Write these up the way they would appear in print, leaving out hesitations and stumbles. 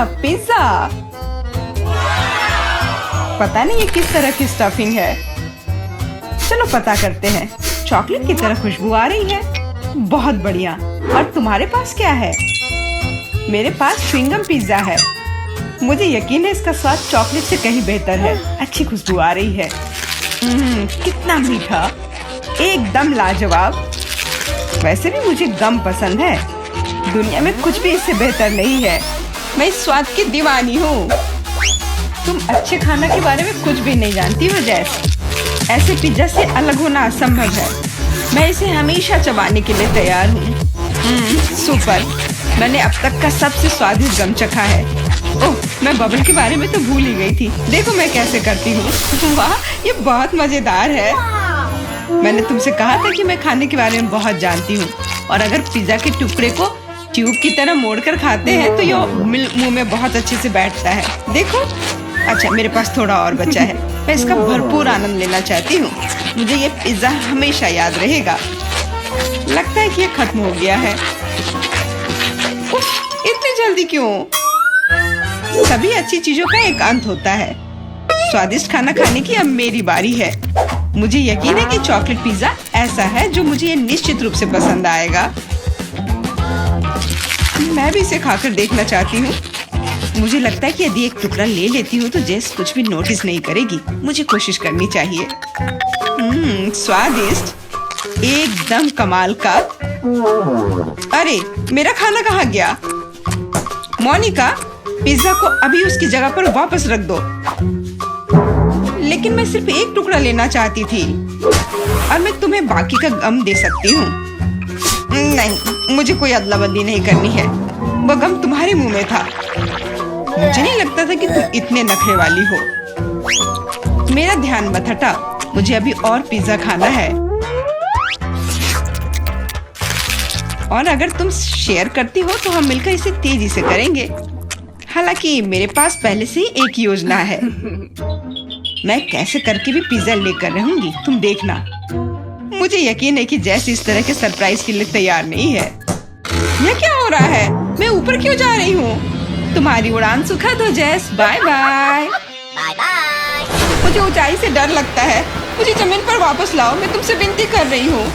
Pizza. पता नहीं ये किस तरह की स्टफिंग है। चलो पता करते हैं। चॉकलेट की तरह खुशबू आ रही है। बहुत बढ़िया। और तुम्हारे पास क्या है? मेरे पास च्युइंगम पिज्जा है। मुझे यकीन है इसका स्वाद चॉकलेट से कहीं बेहतर है। अच्छी खुशबू आ रही है। कितना मीठा, एकदम लाजवाब। वैसे भी मुझे गम पसंद है। दुनिया में कुछ भी इससे बेहतर नहीं है। मैं इस स्वाद की दीवानी हूँ। तुम अच्छे खाना के बारे में कुछ भी नहीं जानती हो जैस। ऐसे पिज्जा से अलग होना असंभव है। मैं इसे हमेशा चबाने के लिए तैयार हूँ। सुपर। मैंने अब तक का सबसे स्वादिष्ट गम चखा है। ओह, मैं बबल के बारे में तो भूल ही गई थी। देखो मैं कैसे करती हूँ। वाह, ये बहुत मजेदार है। मैंने तुमसे कहा था कि मैं खाने के बारे में बहुत जानती हूँ। और अगर पिज्जा के टुकड़े को ट्यूब की तरह मोड़कर खाते हैं तो ये मुंह में बहुत अच्छे से बैठता है। देखो। अच्छा, मेरे पास थोड़ा और बचा है। मैं इसका भरपूर आनंद लेना चाहती हूँ। मुझे ये पिज्जा हमेशा याद रहेगा। लगता है कि ये खत्म हो गया है। उफ, इतनी जल्दी क्यों? सभी अच्छी चीजों का एक अंत होता है। स्वादिष्ट खाना खाने की अब मेरी बारी है। मुझे यकीन है कि चॉकलेट पिज्जा ऐसा है जो मुझे ये निश्चित रूप से पसंद आएगा। मैं भी इसे खाकर देखना चाहती हूँ। मुझे लगता है कि यदि एक टुकड़ा ले लेती हूँ तो जेस कुछ भी नोटिस नहीं करेगी। मुझे कोशिश करनी चाहिए। स्वादिष्ट, एकदम कमाल का। अरे, मेरा खाना कहाँ गया? मोनिका, पिज्जा को अभी उसकी जगह पर वापस रख दो। लेकिन मैं सिर्फ एक टुकड़ा लेना चाहती थी और मैं तुम्हें बाकी का गम दे सकती हूँ। नहीं, मुझे कोई अदला बदली नहीं करनी है। वो गम तुम्हारे मुंह में था। मुझे नहीं लगता था कि तुम इतने नखरे वाली हो। मेरा ध्यान मत हटा। मुझे अभी और पिज्जा खाना है। और अगर तुम शेयर करती हो तो हम मिलकर इसे तेजी से करेंगे। हालांकि मेरे पास पहले से ही एक योजना है। मैं कैसे करके भी पिज्जा लेकर रहूंगी, तुम देखना। मुझे यकीन है कि जैस इस तरह के सरप्राइज के लिए तैयार नहीं है। यह क्या हो रहा है? मैं ऊपर क्यों जा रही हूँ? तुम्हारी उड़ान सुखद हो जैस। Bye bye. मुझे ऊंचाई से डर लगता है। मुझे जमीन पर वापस लाओ। मैं तुमसे विनती कर रही हूँ।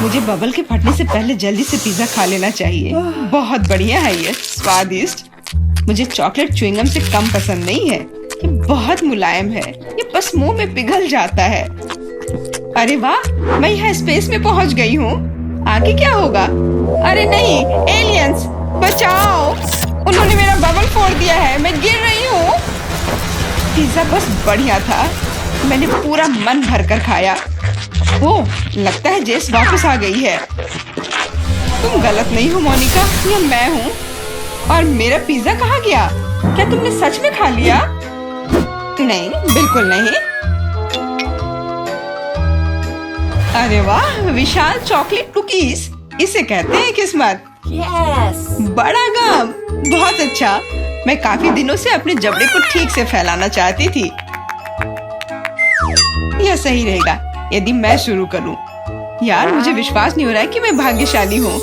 मुझे बबल के फटने से पहले जल्दी से पिज्जा खा लेना चाहिए। बहुत बढ़िया है ये, स्वादिष्ट। मुझे चॉकलेट च्युइंगम से कम पसंद नहीं है। ये बहुत मुलायम है। ये बस मुंह में पिघल जाता है। अरे वाह, मैं यहाँ स्पेस में पहुँच गई हूँ। आगे क्या होगा? अरे नहीं, एलियंस बचाओ। उन्होंने मेरा बबल फोड़ दिया है। मैं गिर रही हूँ। पिज्जा बस बढ़िया था। मैंने पूरा मन भरकर खाया। ओह, लगता है जेस वापस आ गई है। तुम गलत नहीं हो मोनिका, ये मैं हूँ। और मेरा पिज्जा कहाँ गया? क्या तुमने सच में खा लिया? नहीं, बिल्कुल नहीं। अरे वाह, विशाल चॉकलेट कुकीज। इसे कहते हैं किस्मत। बड़ा गम, बहुत अच्छा। मैं काफी दिनों से अपने जबड़े को ठीक से फैलाना चाहती थी। यह सही रहेगा यदि मैं शुरू करूं। यार, मुझे विश्वास नहीं हो रहा है कि मैं भाग्यशाली हूँ।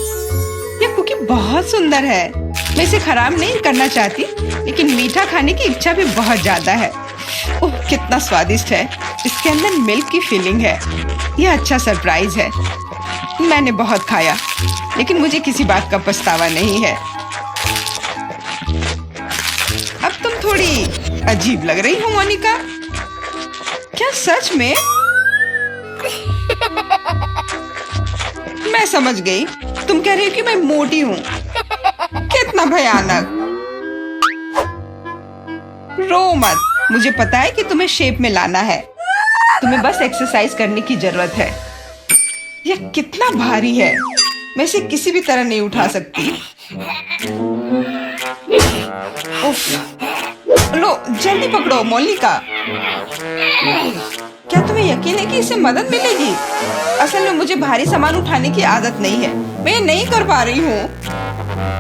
यह कुकी बहुत सुंदर है। मैं इसे खराब नहीं करना चाहती, लेकिन मीठा खाने की इच्छा भी बहुत ज्यादा है। ओह, कितना स्वादिष्ट है। इसके अंदर मिल्क की फीलिंग है। यह अच्छा सरप्राइज है। मैंने बहुत खाया, लेकिन मुझे किसी बात का पछतावा नहीं है। अब तुम थोड़ी अजीब लग रही हो मोनिका। क्या सच में? मैं समझ गई। तुम कह रही हो कि मैं मोटी हूँ। कितना भयानक। रो मत। मुझे पता है कि तुम्हें शेप में लाना है। तुम्हें बस एक्सरसाइज करने की जरूरत है। यह कितना भारी है। मैं इसे किसी भी तरह नहीं उठा सकती। उफ। लो, जल्दी पकड़ो मोनिका। क्या तुम्हें यकीन है कि इससे मदद मिलेगी? असल में मुझे भारी सामान उठाने की आदत नहीं है। मैं ये नहीं कर पा रही हूँ।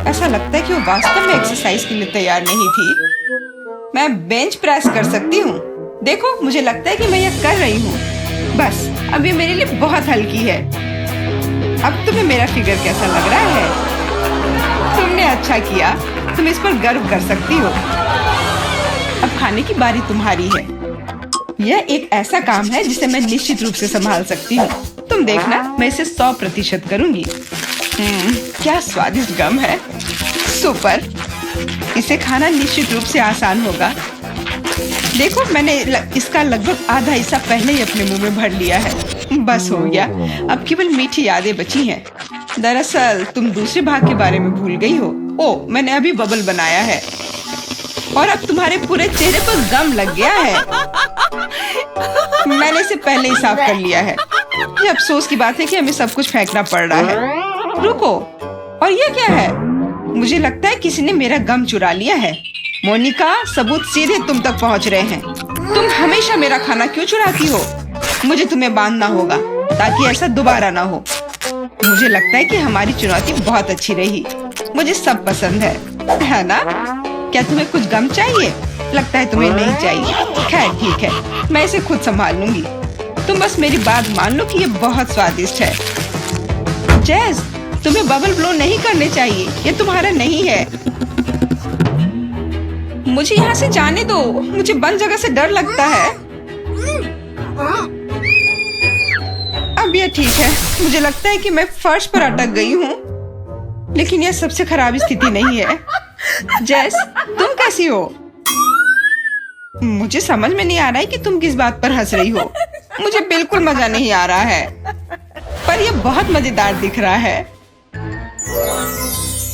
ऐसा लगता है कि वो वास्तव में एक्सरसाइज के लिए तैयार नहीं थी। मैं बेंच प्रेस कर सकती हूँ। देखो, मुझे लगता है कि मैं यह कर रही हूँ। बस, अब ये मेरे लिए बहुत हल्की है। अब तुम्हें मेरा फिगर कैसा लग रहा है? तुमने अच्छा किया। तुम इस पर गर्व कर सकती हो। अब खाने की बारी तुम्हारी है। यह एक ऐसा काम है जिसे मैं निश्चित रूप से संभाल सकती हूँ। तुम देखना, मैं इसे 100% करूँगी। क्या स्वादिष्ट गम है, सुपर। इसे खाना निश्चित रूप से आसान होगा। देखो, मैंने इसका लगभग आधा हिस्सा पहले ही अपने मुंह में भर लिया है। बस हो गया, अब केवल मीठी यादें बची हैं। दरअसल तुम दूसरे भाग के बारे में भूल गई हो। ओह, मैंने अभी बबल बनाया है और अब तुम्हारे पूरे चेहरे पर गम लग गया है। मैंने इसे पहले ही साफ कर लिया है। ये अफसोस की बात है कि हमें सब कुछ फेंकना पड़ रहा है। रुको, और ये क्या है? मुझे लगता है किसी ने मेरा गम चुरा लिया है। मोनिका, सबूत सीधे तुम तक पहुंच रहे हैं। तुम हमेशा मेरा खाना क्यों चुराती हो? मुझे तुम्हें बांधना होगा ताकि ऐसा दोबारा ना हो। मुझे लगता है कि हमारी चुनौती बहुत अच्छी रही। मुझे सब पसंद है ना? क्या तुम्हें कुछ गम चाहिए? लगता है तुम्हें नहीं चाहिए। खैर ठीक है, मैं इसे खुद संभाल लूंगी। तुम बस मेरी बात मान लो कि ये बहुत स्वादिष्ट है। जैस, तुम्हें बबल ब्लो नहीं करने चाहिए, ये तुम्हारा नहीं है। मुझे यहाँ से जाने दो, मुझे बंद जगह से डर लगता है। अब यह ठीक है। मुझे लगता है कि मैं फर्श पर अटक गई हूँ, लेकिन यह सबसे खराब स्थिति नहीं है। जैस, तुम कैसी हो? मुझे समझ में नहीं आ रहा है कि तुम किस बात पर हंस रही हो। मुझे बिल्कुल मजा नहीं आ रहा है, पर यह बहुत मजेदार दिख रहा है।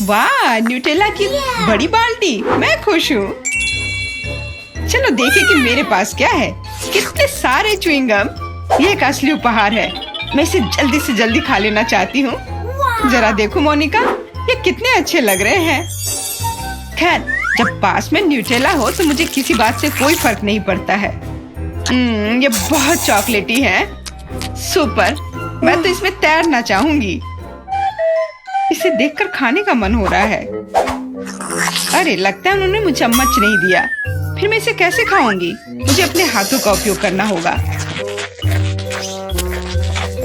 वाह, न्यूटेला की बड़ी बाल्टी, मैं खुश हूँ। चलो देखें कि मेरे पास क्या है। कितने सारे च्युइंगम। ये एक असली उपहार है। मैं इसे जल्दी से जल्दी खा लेना चाहती हूँ। जरा देखो मोनिका, ये कितने अच्छे लग रहे हैं। खैर, जब पास में न्यूटेला हो तो मुझे किसी बात से कोई फर्क नहीं पड़ता है। ये बहुत चॉकलेटी है। सुपर, मैं तो इसमें तैरना चाहूंगी। इसे देखकर खाने का मन हो रहा है। अरे, लगता है उन्होंने मुझे चम्मच नहीं दिया। फिर मैं इसे कैसे खाऊंगी? मुझे अपने हाथों का उपयोग करना होगा।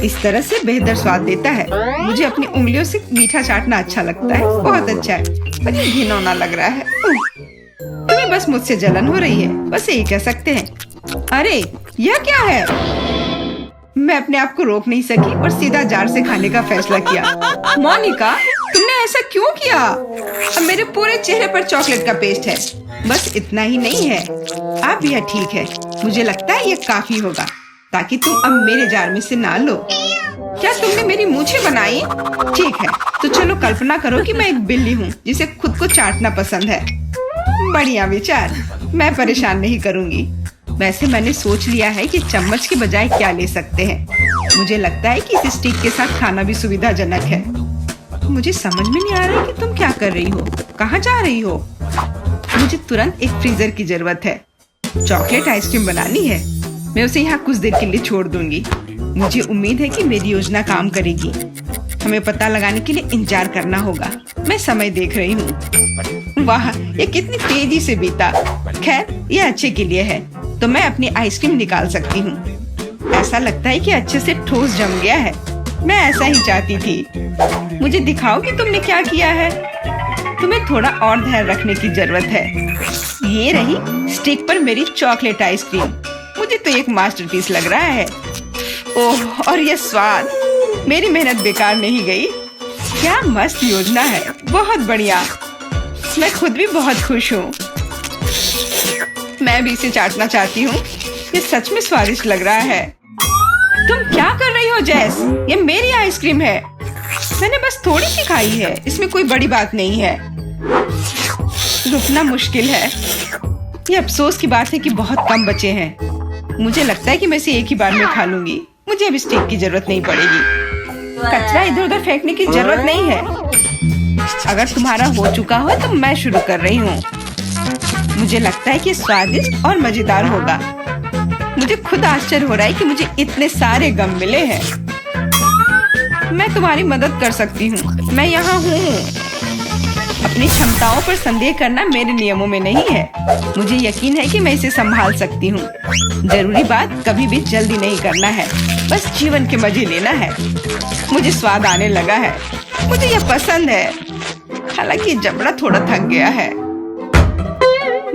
इस तरह से बेहतर स्वाद देता है। मुझे अपनी उंगलियों से मीठा चाटना अच्छा लगता है। बहुत अच्छा है, पर ये घिनौना लग रहा है। तुम्हें बस मुझसे जलन हो रही है, बस यही कह सकते हैं। अरे, यह क्या है? मैं अपने आप को रोक नहीं सकी और सीधा जार से खाने का फैसला किया। मोनिका, तुमने ऐसा क्यों किया? अब मेरे पूरे चेहरे पर चॉकलेट का पेस्ट है। बस इतना ही नहीं है, अब यह ठीक है। मुझे लगता है यह काफी होगा ताकि तुम अब मेरे जार में से ना लो। क्या तुमने मेरी मूछें बनाई? ठीक है, तो चलो कल्पना करो कि मैं एक बिल्ली हूँ जिसे खुद को चाटना पसंद है। बढ़िया विचार, मैं परेशान नहीं करूँगी। वैसे मैंने सोच लिया है कि चम्मच के बजाय क्या ले सकते हैं। मुझे लगता है कि इस स्टिक के साथ खाना भी सुविधाजनक है। मुझे समझ में नहीं आ रहा है कि तुम क्या कर रही हो, कहाँ जा रही हो? मुझे तुरंत एक फ्रीजर की जरूरत है। चॉकलेट आइसक्रीम बनानी है। मैं उसे यहाँ कुछ देर के लिए छोड़ दूंगी। मुझे उम्मीद है कि मेरी योजना काम करेगी। हमें पता लगाने के लिए इंतजार करना होगा। मैं समय देख रही हूँ। वाह, ये कितनी तेजी से बीता। खैर, ये अच्छे के लिए है, तो मैं अपनी आइसक्रीम निकाल सकती हूँ। ऐसा लगता है कि अच्छे से ठोस जम गया है। मैं ऐसा ही चाहती थी। मुझे दिखाओ कि तुमने क्या किया है। तुम्हें थोड़ा और धैर्य रखने की जरूरत है। ये रही स्टिक पर मेरी चॉकलेट आइसक्रीम। मुझे तो एक मास्टरपीस लग रहा है। ओह, और ये स्वाद। मेरी मेहनत बेकार नहीं गई। क्या मस्त योजना है, बहुत बढ़िया। मैं खुद भी बहुत खुश हूँ। मैं भी इसे चाटना चाहती हूँ। ये सच में स्वादिष्ट लग रहा है। तुम क्या कर रही हो जैस? ये मेरी आइसक्रीम है। मैंने बस थोड़ी सी खाई है, इसमें कोई बड़ी बात नहीं है। रुकना मुश्किल है। ये अफसोस की बात है कि बहुत कम बचे हैं। मुझे लगता है कि मैं इसे एक ही बार में खा लूंगी। मुझे अब स्टिक की जरूरत नहीं पड़ेगी। कचरा इधर उधर फेंकने की जरूरत नहीं है। अगर तुम्हारा हो चुका हो तो मैं शुरू कर रही हूँ। मुझे लगता है कि स्वादिष्ट और मजेदार होगा। मुझे खुद आश्चर्य हो रहा है कि मुझे इतने सारे गम मिले हैं। मैं तुम्हारी मदद कर सकती हूँ। मैं यहाँ हूँ। अपनी क्षमताओं पर संदेह करना मेरे नियमों में नहीं है। मुझे यकीन है कि मैं इसे संभाल सकती हूँ। जरूरी बात कभी भी जल्दी नहीं करना है, बस जीवन के मजे लेना है। मुझे स्वाद आने लगा है। मुझे यह पसंद है। हालांकि जबड़ा थोड़ा थक गया है।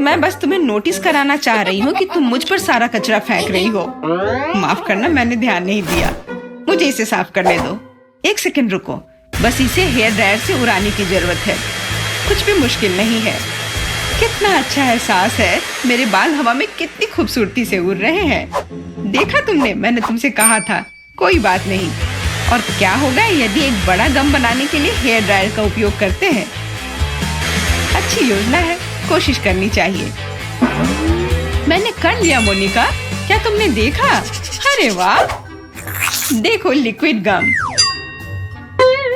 मैं बस तुम्हें नोटिस कराना चाह रही हूँ कि तुम मुझ पर सारा कचरा फेंक रही हो। माफ करना, मैंने ध्यान नहीं दिया। मुझे इसे साफ करने दो। 1 सेकंड रुको, बस इसे हेयर ड्रायर से उड़ाने की जरूरत है। कुछ भी मुश्किल नहीं है। कितना अच्छा एहसास है। मेरे बाल हवा में कितनी खूबसूरती से उड़ रहे हैं। देखा तुमने, मैंने तुमसे कहा था। कोई बात नहीं। और क्या होगा यदि एक बड़ा गम बनाने के लिए हेयर ड्रायर का उपयोग करते हैं? अच्छी योजना है, कोशिश करनी चाहिए। मैंने कर लिया मोनिका, क्या तुमने देखा? अरे वाह, देखो लिक्विड गम।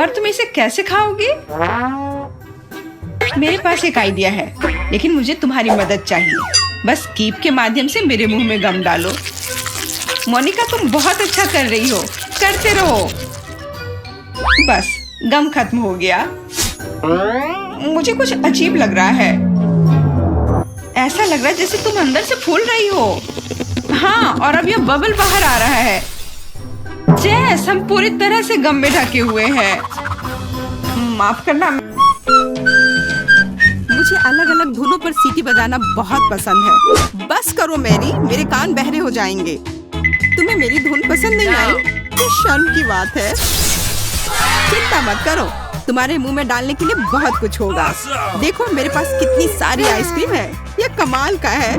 और तुम इसे कैसे खाओगे? मेरे पास एक आइडिया है, लेकिन मुझे तुम्हारी मदद चाहिए। बस कीप के माध्यम से मेरे मुंह में गम डालो। मोनिका, तुम बहुत अच्छा कर रही हो, करते रहो। बस गम खत्म हो गया। मुझे कुछ अजीब लग रहा है। ऐसा लग रहा है जैसे तुम अंदर से फूल रही हो। हाँ, और अब यह बबल बाहर आ रहा है। जैस हम पूरी तरह से गम में ढके हुए हैं। माफ करना, मुझे अलग अलग धुनों पर सीटी बजाना बहुत पसंद है। बस करो मैरी, मेरे कान बहरे हो जाएंगे। तुम्हें मेरी धुन पसंद नहीं आई? ये शर्म की बात है। चिंता मत करो, तुम्हारे मुंह में डालने के लिए बहुत कुछ होगा। देखो मेरे पास कितनी सारी आइसक्रीम है, ये कमाल का है।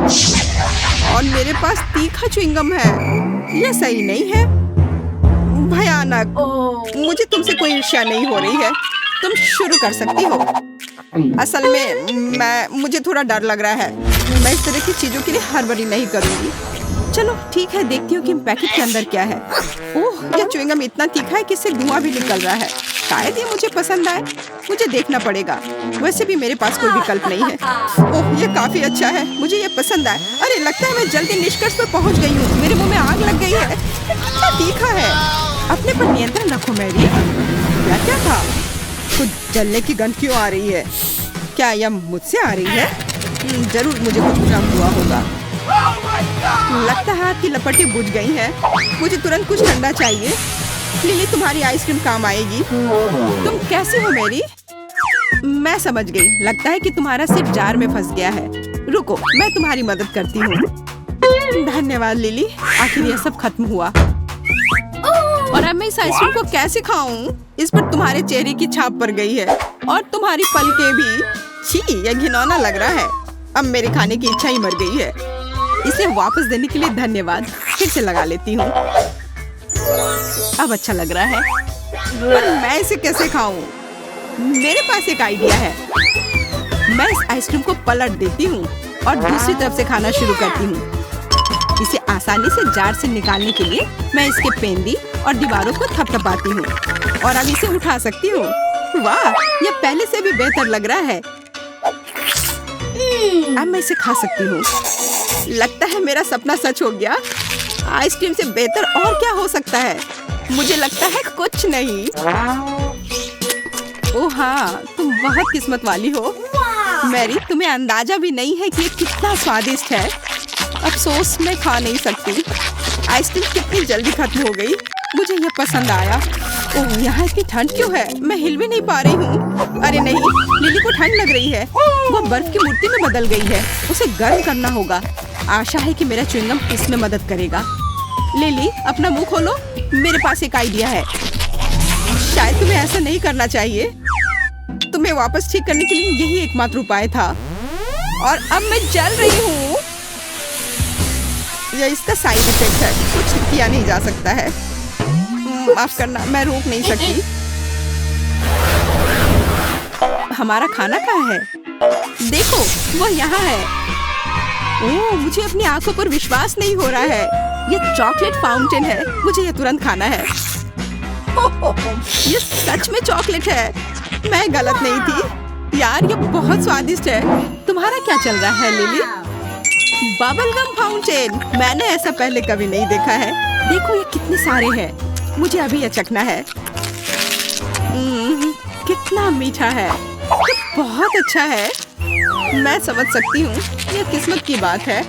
और मेरे पास तीखा च्युइंगम है, ये सही नहीं है, भयानक। मुझे तुमसे कोई ईर्ष्या नहीं हो रही है, तुम शुरू कर सकती हो। असल में मुझे थोड़ा डर लग रहा है। मैं इस तरह की चीजों के लिए हड़बड़ी नहीं करूंगी। चलो ठीक है, देखती हूँ कि पैकेट के अंदर क्या है। ओह, ये च्युइंगम इतना तीखा है कि इससे धुआं भी निकल रहा है। शायद ये मुझे पसंद आए, मुझे देखना पड़ेगा। वैसे भी मेरे पास कोई विकल्प नहीं है। ओह, ये काफी अच्छा है, मुझे ये पसंद आए। अरे लगता है मैं जल्दी निष्कर्ष पर पहुँच गई हूँ। मेरे मुंह में आग लग गई है, कितना तीखा है। अपने पर नियंत्रण रखो मैरी। क्या था? कुछ जलने की गंध क्यों आ रही है? क्या यह मुझसे आ रही है? जरूर मुझे कुछ भ्रम हुआ होगा। लगता है आपकी लपटें बुझ गई हैं। मुझे तुरंत कुछ ठंडा चाहिए। लिली, तुम्हारी आइसक्रीम काम आएगी। तुम कैसी हो मैरी? मैं समझ गई, लगता है कि तुम्हारा सिर जार में फंस गया है। रुको, मैं तुम्हारी मदद करती हूँ। धन्यवाद लिली, आखिर यह सब खत्म हुआ। और अब मैं इस आइसक्रीम को कैसे खाऊं? इस पर तुम्हारे चेहरे की छाप पड़ गई है और तुम्हारी पलकें भी। छी, यह घिनौना लग रहा है। अब मेरे खाने की इच्छा ही मर गई है। इसे वापस देने के लिए धन्यवाद। फिर से लगा लेती हूँ। अब अच्छा लग रहा है, पर मैं इसे कैसे खाऊं? मेरे पास एक आइडिया है। मैं इस आइसक्रीम को पलट देती हूँ और दूसरी तरफ से खाना शुरू करती हूँ। इसे आसानी से जार से निकालने के लिए मैं इसके पेंदी और दीवारों को थपथपाती हूँ और अब इसे उठा सकती हूँ। वाह, यह पहले से भी बेहतर लग रहा है। अब मैं इसे खा सकती हूँ। लगता है मेरा सपना सच हो गया। आइसक्रीम से बेहतर और क्या हो सकता है? मुझे लगता है कुछ नहीं। ओह हाँ, तुम बहुत किस्मत वाली हो मैरी। तुम्हें अंदाजा भी नहीं है कि ये कितना स्वादिष्ट है। अफसोस मैं खा नहीं सकती। आइसक्रीम कितनी जल्दी खत्म हो गई। मुझे यह पसंद आया। ओह, यहाँ इतनी ठंड क्यों है? मैं हिल भी नहीं पा रही हूँ। अरे नहीं, लिली को ठंड लग रही है। वो बर्फ की मूर्ति में बदल गई है। उसे गर्म करना होगा। आशा है कि मेरा च्युइंगम इसमें मदद करेगा। लिली, अपना मुंह खोलो, मेरे पास एक आइडिया है। शायद तुम्हें ऐसा नहीं करना चाहिए। तुम्हें वापस ठीक करने के लिए यही एकमात्र उपाय था। और अब मैं जल रही हूँ। यह इसका साइड इफेक्ट है, कुछ किया नहीं जा सकता है। माफ करना, मैं रोक नहीं सकती। हमारा खाना कहाँ है? देखो, वह यहाँ है। ओह, मुझे अपनी आंखों पर विश्वास नहीं हो रहा है। यह चॉकलेट फाउंटेन है। मुझे यह तुरंत खाना है। यह सच में चॉकलेट है। मैं गलत नहीं थी। यार, यह बहुत स्वादिष्ट है। तुम्हारा क्या चल रहा है लिली? बबल गम फाउंटेन, मैंने ऐसा पहले कभी नहीं देखा है। देखो ये कितने सारे हैं। मुझे अभी यह चखना है। कितना मीठा है। ये बहुत अच्छा है। मैं समझ सकती हूँ, यह किस्मत की बात है।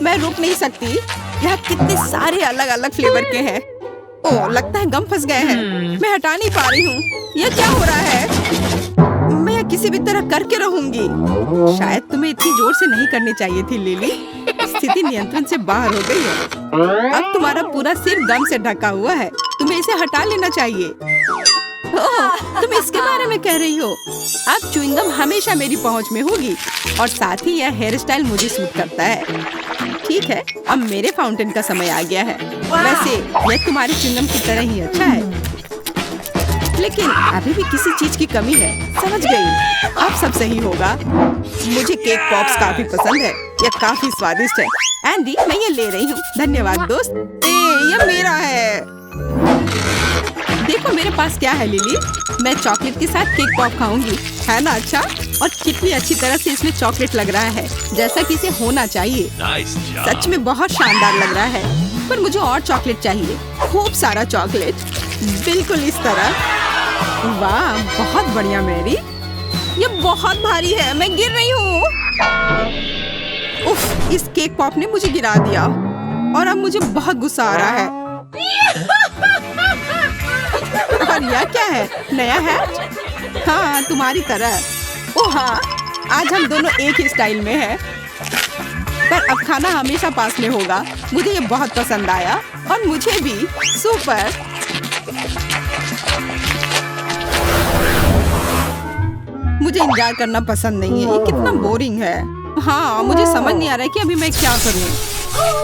मैं रुक नहीं सकती। यहाँ कितने सारे अलग अलग फ्लेवर के हैं। ओह, लगता है गम फंस गए हैं। मैं हटा नहीं पा रही हूँ। यह क्या हो रहा है? मैं यह किसी किसी भी तरह करके रहूंगी। शायद तुम्हें इतनी जोर से नहीं करनी चाहिए थी लिली। स्थिति नियंत्रण से बाहर हो गई है। अब तुम्हारा पूरा सिर गम से ढका हुआ है। तुम्हें इसे हटा लेना चाहिए। ओह, तुम इसके बारे में कह रही हो? अब च्युइंगम हमेशा मेरी पहुंच में होगी और साथ ही यह हेयर स्टाइल मुझे सूट करता है। ठीक है, अब मेरे फाउंटेन का समय आ गया है। वैसे यह तुम्हारे च्युइंगम की तरह ही अच्छा है, लेकिन अभी भी किसी चीज की कमी है। समझ गई, अब सब सही होगा। मुझे केक पॉप्स काफी पसंद है। यह काफी स्वादिष्ट है। एंडी, मैं ये ले रही हूँ। धन्यवाद दोस्त। ये मेरा है। देखो मेरे पास क्या है लिली। मैं चॉकलेट के साथ केक पॉप खाऊंगी, है ना अच्छा? और कितनी अच्छी तरह से इसमें चॉकलेट लग रहा है, जैसा कि इसे होना चाहिए। सच में बहुत शानदार लग रहा है। पर मुझे और चॉकलेट चाहिए, खूब सारा चॉकलेट, बिल्कुल इस तरह। वाह, बहुत बढ़िया मैरी। ये बहुत भारी है, मैं गिर रही हूँ। उफ, इस केक पॉप ने मुझे गिरा दिया और अब मुझे बहुत गुस्सा आ रहा है। और यह क्या है? नया हैट? हाँ, तुम्हारी तरह। ओह हाँ, आज हम दोनों एक ही स्टाइल में हैं। पर अब खाना हमेशा पास में होगा। मुझे ये बहुत पसंद आया और मुझे भी। सुपर। मुझे इंतजार करना पसंद नहीं है। ये कितना बोरिंग है। हाँ, मुझे समझ नहीं आ रहा है कि अभी मैं क्या करूँ।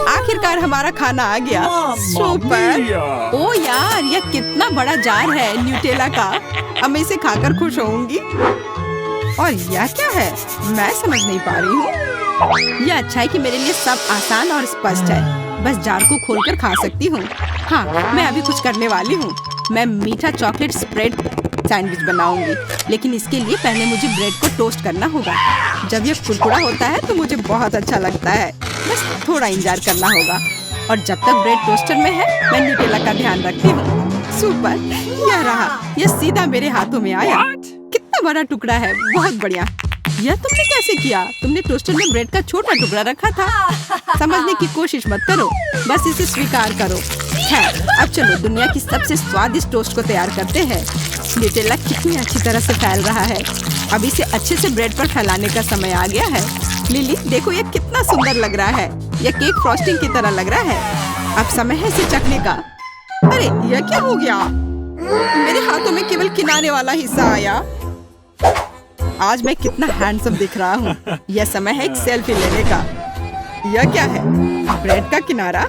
आखिरकार हमारा खाना आ गया। सुपर। ओ यार, यह कितना बड़ा जार है न्यूटेला का। अब मैं इसे खाकर खुश होऊंगी। और यह क्या है? मैं समझ नहीं पा रही हूँ। यह अच्छा है कि मेरे लिए सब आसान और स्पष्ट है। बस जार को खोलकर खा सकती हूँ। हाँ, मैं अभी कुछ करने वाली हूँ। मैं मीठा चॉकलेट स्प्रेड सैंडविच बनाऊंगी, लेकिन इसके लिए पहले मुझे ब्रेड को टोस्ट करना होगा। जब यह कुरकुरा होता है तो मुझे बहुत अच्छा लगता है। बस थोड़ा इंतजार करना होगा। और जब तक ब्रेड टोस्टर में है, मैं न्यूटेला का ध्यान रखती हूँ। सुपर, यह रहा। यह सीधा मेरे हाथों में आया। कितना बड़ा टुकड़ा है, बहुत बढ़िया। यह तुमने कैसे किया? तुमने टोस्टर में ब्रेड का छोटा टुकड़ा रखा था। समझने की कोशिश मत करो, बस इसे स्वीकार करो। है, अब चलो दुनिया की सबसे स्वादिष्ट टोस्ट को तैयार करते हैं। न्यूटेला कितनी अच्छी तरह से फैल रहा है। अब इसे अच्छे से ब्रेड पर फैलाने का समय आ गया है। लिली, देखो ये कितना सुंदर लग रहा है। यह केक फ्रॉस्टिंग की तरह लग रहा है। अब समय है इसे चखने का। अरे, यह क्या हो गया? मेरे हाथों में केवल किनारे वाला हिस्सा आया। आज मैं कितना हैंडसम दिख रहा हूँ। यह समय है एक सेल्फी लेने का। यह क्या है? ब्रेड का किनारा?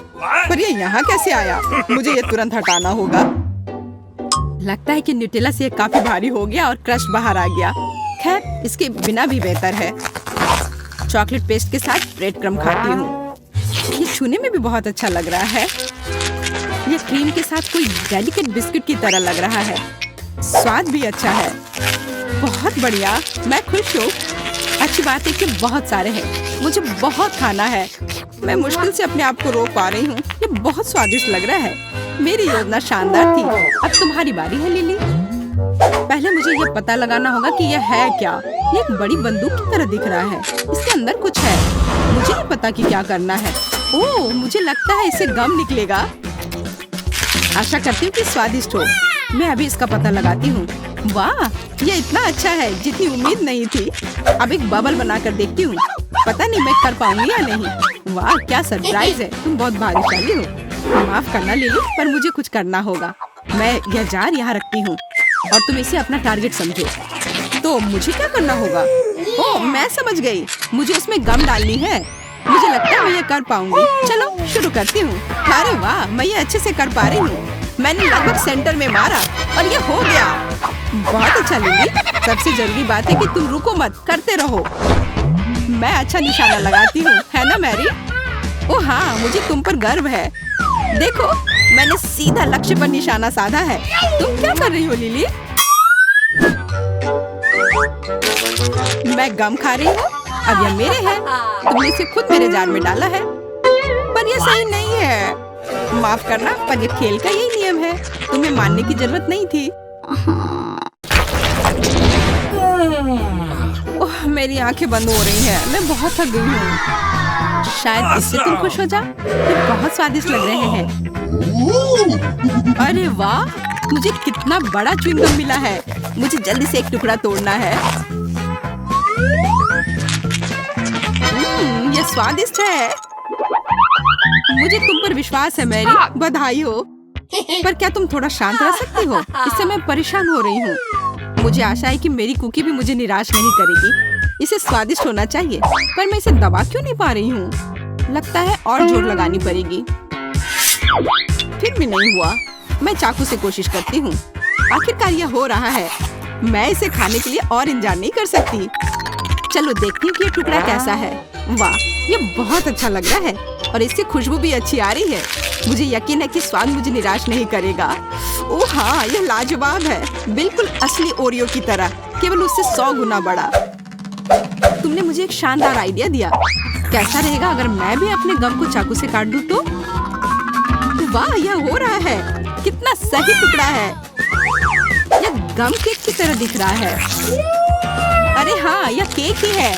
पर यह यहाँ कैसे आया? मुझे यह तुरंत हटाना होगा। लगता है कि न्यूटेला से काफी भारी हो गया और क्रश बाहर आ गया। खैर, इसके बिना भी बेहतर है। चॉकलेट पेस्ट के साथ ब्रेड क्रम्ब खाती हूँ। ये छूने में भी बहुत अच्छा लग रहा है। ये क्रीम के साथ कोई डेलिकेट बिस्कुट की तरह लग रहा है। स्वाद भी अच्छा है। बहुत बढ़िया, मैं खुश हूँ। अच्छी बात है कि बहुत सारे हैं। मुझे बहुत खाना है। मैं मुश्किल से अपने आप को रोक पा रही हूँ। ये बहुत स्वादिष्ट लग रहा है। मेरी योजना शानदार थी। अब तुम्हारी बारी है लिली। पहले मुझे ये पता लगाना होगा कि यह है क्या। ये एक बड़ी बंदूक की तरह दिख रहा है। इसके अंदर कुछ है। मुझे नहीं पता कि क्या करना है। ओह, मुझे लगता है इससे गम निकलेगा। आशा करती हूँ कि स्वादिष्ट हो। मैं अभी इसका पता लगाती हूँ। वाह, ये इतना अच्छा है जितनी उम्मीद नहीं थी। अब एक बबल बनाकर देखती हूँ। पता नहीं मैं कर पाऊंगी या नहीं। वाह, क्या सरप्राइज है। तुम बहुत भाग्यशाली हो। माफ करना लिली, पर मुझे कुछ करना होगा। मैं यह जार यहाँ रखती हूँ और तुम इसे अपना टारगेट समझो। तो मुझे क्या करना होगा? ओह, मैं समझ गई। मुझे उसमें गम डालनी है। मुझे लगता है मैं ये कर पाऊंगी। चलो शुरू करती हूँ। अरे वाह, मैं ये अच्छे से कर पा रही हूँ। मैंने लगभग सेंटर में मारा और ये हो गया। बहुत अच्छा लिली। सबसे जरूरी बात है कि तुम रुको मत, करते रहो। मैं अच्छा निशाना लगाती हूँ, है ना मैरी? ओह हाँ, मुझे तुम पर गर्व है। देखो, मैंने सीधा लक्ष्य पर निशाना साधा है। तुम क्या कर रही हो लिली? मैं गम खा रही हूँ। अब यह मेरे है। तुमने इसे खुद मेरे जार में डाला है। पर यह सही नहीं है। माफ करना, पर यह खेल का यही नियम है। तुम्हें मानने की जरूरत नहीं थी। ओह, मेरी आंखें बंद हो रही हैं। मैं बहुत थक गई हूँ। शायद इससे तुम खुश हो जाओ। ये बहुत स्वादिष्ट लग रहे हैं। अरे वाह, मुझे कितना बड़ा च्युइंगम मिला है। मुझे जल्दी से एक टुकड़ा तोड़ना है। स्वादिष्ट है। मुझे तुम पर विश्वास है मैरी, बधाई हो। पर क्या तुम थोड़ा शांत रह सकती हो? इससे मैं परेशान हो रही हूँ। मुझे आशा है कि मेरी कुकी भी मुझे निराश नहीं करेगी। इसे स्वादिष्ट होना चाहिए, पर मैं इसे दबा क्यों नहीं पा रही हूँ? लगता है और जोर लगानी पड़ेगी। फिर भी नहीं हुआ। मैं चाकू से कोशिश करती हूँ। आखिरकार यह हो रहा है। मैं इसे खाने के लिए और इंतजार नहीं कर सकती। चलो देखती हूँ कि ये टुकड़ा कैसा है। वाह, ये बहुत अच्छा लग रहा है और इससे खुशबू भी अच्छी आ रही है। मुझे यकीन है कि स्वाद मुझे निराश नहीं करेगा। ओह हाँ, यह लाजवाब है, बिल्कुल असली ओरियो की तरह, केवल उससे 100 गुना बड़ा। तुमने मुझे एक शानदार आइडिया दिया। कैसा रहेगा अगर मैं भी अपने गम को चाकू से काट दूं तो? वाह, यह हो रहा है। कितना सही टुकड़ा है। यह गम केक की तरह दिख रहा है। अरे हाँ, यह केक ही है।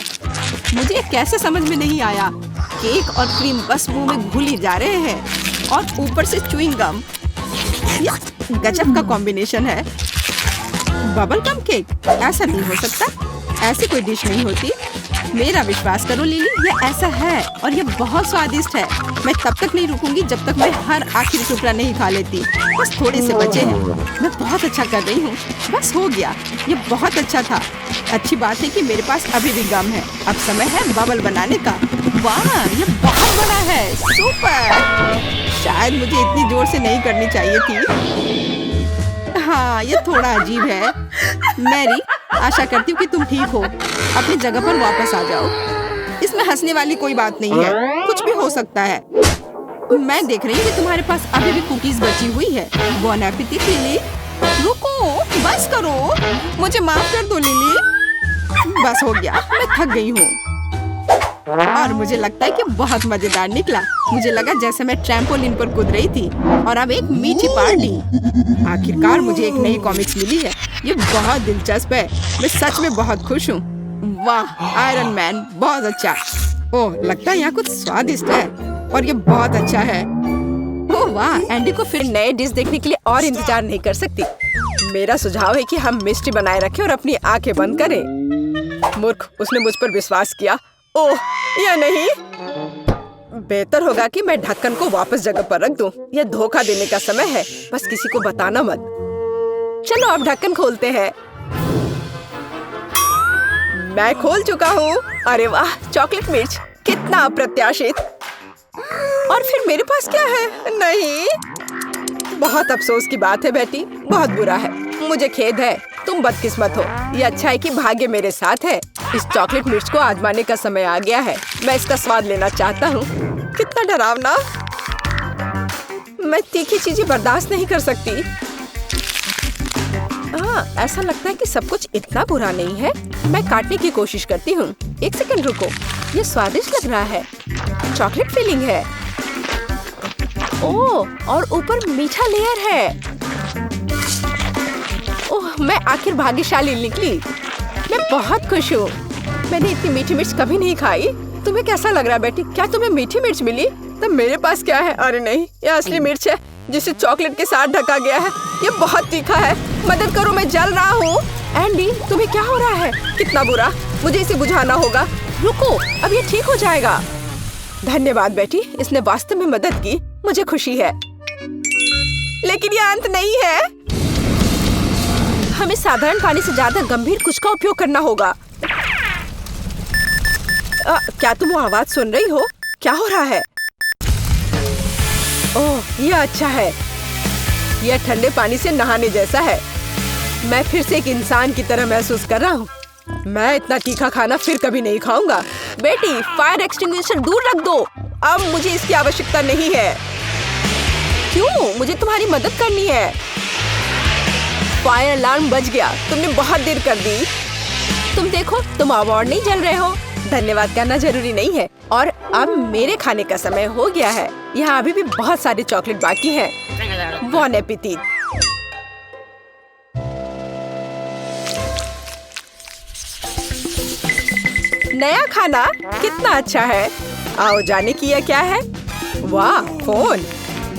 मुझे कैसे समझ में नहीं आया। केक और क्रीम बस मुंह में घुली जा रहे हैं और ऊपर से च्युइंग गम। यह गजब का कॉम्बिनेशन है। बबल गम केक, ऐसा नहीं हो सकता। ऐसी कोई डिश नहीं होती। मेरा विश्वास करो लिली, यह ऐसा है और यह बहुत स्वादिष्ट है। मैं तब तक नहीं रुकूंगी जब तक मैं हर आखिरी टुकड़ा नहीं खा लेती। बस थोड़े से बचे हैं। मैं बहुत अच्छा कर रही हूँ। बस हो गया। यह बहुत अच्छा था। अच्छी बात है कि मेरे पास अभी भी गम है। अब समय है बबल बनाने का। वाह, यह बहुत बड़ा है। सुपर। शायद मुझे इतनी जोर से नहीं करनी चाहिए थी। हाँ, यह थोड़ा अजीब है। मैरी, आशा करती हूँ कि तुम ठीक हो। अपनी जगह पर वापस आ जाओ। इसमें हंसने वाली कोई बात नहीं है। कुछ भी हो सकता है। मैं देख रही हूँ कि तुम्हारे पास अभी भी कुकीज बची हुई है। बॉन एपेटिट लिली। रुको, बस करो। मुझे माफ कर दो लिली। बस हो गया, मैं थक गई हूँ। और मुझे लगता है कि बहुत मजेदार निकला। मुझे लगा जैसे मैं ट्रैम्पोलिन पर कूद रही थी। और अब एक मीठी पार्टी। आखिरकार मुझे एक नई कॉमिक्स मिली है। ये बहुत दिलचस्प है। मैं सच में बहुत खुश हूँ। वाह, आयरन मैन, बहुत अच्छा। ओह, लगता है यहाँ कुछ स्वादिष्ट है और ये बहुत अच्छा है। ओह वाह, एंडी को फिर नए डिश देखने के लिए और इंतजार नहीं कर सकती। मेरा सुझाव है कि हम मिस्ट्री बनाए रखें और अपनी आंखें बंद करें। मूर्ख, उसने मुझ पर विश्वास किया। ओह, या नहीं। बेहतर होगा कि मैं ढक्कन को वापस जगह पर रख दूं। यह धोखा देने का समय है। बस किसी को बताना मत। चलो अब ढक्कन खोलते हैं। मैं खोल चुका हूँ। अरे वाह, चॉकलेट मिर्च, कितना अप्रत्याशित। और फिर मेरे पास क्या है? नहीं। बहुत अफसोस की बात है बेटी, बहुत बुरा है। मुझे खेद है, तुम बदकिस्मत हो। ये अच्छा है कि भाग्य मेरे साथ है। इस चॉकलेट मिर्च को आजमाने का समय आ गया है। मैं इसका स्वाद लेना चाहता हूँ। कितना डरावना। मैं तीखी चीजें बर्दाश्त नहीं कर सकती। ऐसा लगता है कि सब कुछ इतना बुरा नहीं है। मैं काटने की कोशिश करती हूँ। एक सेकंड रुको, ये स्वादिष्ट लग रहा है। चॉकलेट फिलिंग है। ओह, और ऊपर मीठा लेयर है। ओह, मैं आखिर भाग्यशाली निकली। मैं बहुत खुश हूँ। मैंने इतनी मीठी मिर्च कभी नहीं खाई। तुम्हें कैसा लग रहा है बेटी? क्या तुम्हें मीठी मिर्च मिली? तब मेरे पास क्या है? अरे नहीं, यह असली मिर्च है जिसे चॉकलेट के साथ ढका गया है। ये बहुत तीखा है। मदद करो, मैं जल रहा हूँ। एंडी, तुम्हें क्या हो रहा है? कितना बुरा। मुझे इसे बुझाना होगा। रुको, अब ये ठीक हो जाएगा। धन्यवाद बेटी, इसने वास्तव में मदद की। मुझे खुशी है। लेकिन ये अंत नहीं है। हमें साधारण पानी से ज्यादा गंभीर कुछ का उपयोग करना होगा। क्या तुम वो आवाज सुन रही हो? क्या हो रहा है? ओह, ये अच्छा है। यह ठंडे पानी से नहाने जैसा है। मैं फिर से एक इंसान की तरह महसूस कर रहा हूँ। मैं इतना तीखा खाना फिर कभी नहीं खाऊंगा। बेटी, फायर एक्सटिंग्विशर दूर रख दो। अब मुझे इसकी आवश्यकता नहीं है। क्यों? मुझे तुम्हारी मदद करनी है। फायर अलार्म बज गया। तुमने बहुत देर कर दी। तुम देखो, तुम अब और नहीं जल रहे हो। धन्यवाद करना जरूरी नहीं है। और अब मेरे खाने का समय हो गया है। यहाँ अभी भी बहुत सारे चॉकलेट बाकी हैं। बॉन एपेटिट। नया खाना कितना अच्छा है। आओ जाने की यह क्या है? वाह, फोन।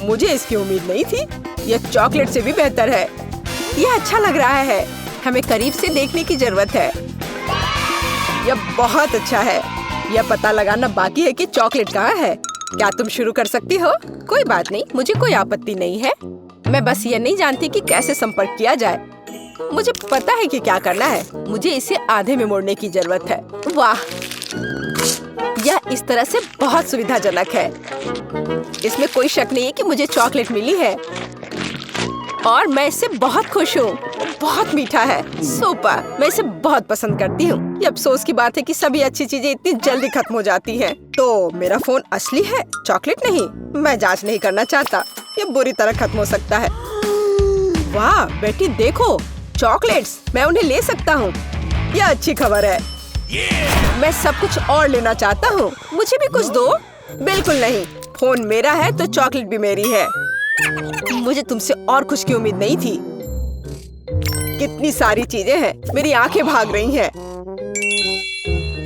मुझे इसकी उम्मीद नहीं थी। यह चॉकलेट से भी बेहतर है। यह अच्छा लग रहा है। हमें करीब से देखने की जरूरत है। यह बहुत अच्छा है। यह पता लगाना बाकी है कि चॉकलेट कहाँ है। क्या तुम शुरू कर सकती हो? कोई बात नहीं, मुझे कोई आपत्ति नहीं है। मैं बस ये नहीं जानती कि कैसे संपर्क किया जाए। मुझे पता है कि क्या करना है। मुझे इसे आधे में मोड़ने की जरूरत है। वाह, यह इस तरह से बहुत सुविधाजनक है। इसमें कोई शक नहीं है कि मुझे चॉकलेट मिली है और मैं इससे बहुत खुश हूँ। बहुत मीठा है। सुपर, मैं इसे बहुत पसंद करती हूँ। ये अफसोस की बात है कि सभी अच्छी चीजें इतनी जल्दी खत्म हो जाती हैं। तो मेरा फोन असली है, चॉकलेट नहीं। मैं जांच नहीं करना चाहता, ये बुरी तरह खत्म हो सकता है। वाह बेटी, देखो चॉकलेट्स, मैं उन्हें ले सकता हूँ। यह अच्छी खबर है। मैं सब कुछ और लेना चाहता हूँ। मुझे भी कुछ दो। बिल्कुल नहीं, फोन मेरा है तो चॉकलेट भी मेरी है। मुझे तुमसे और कुछ की उम्मीद नहीं थी। कितनी सारी चीजें हैं, मेरी आंखें भाग रही हैं।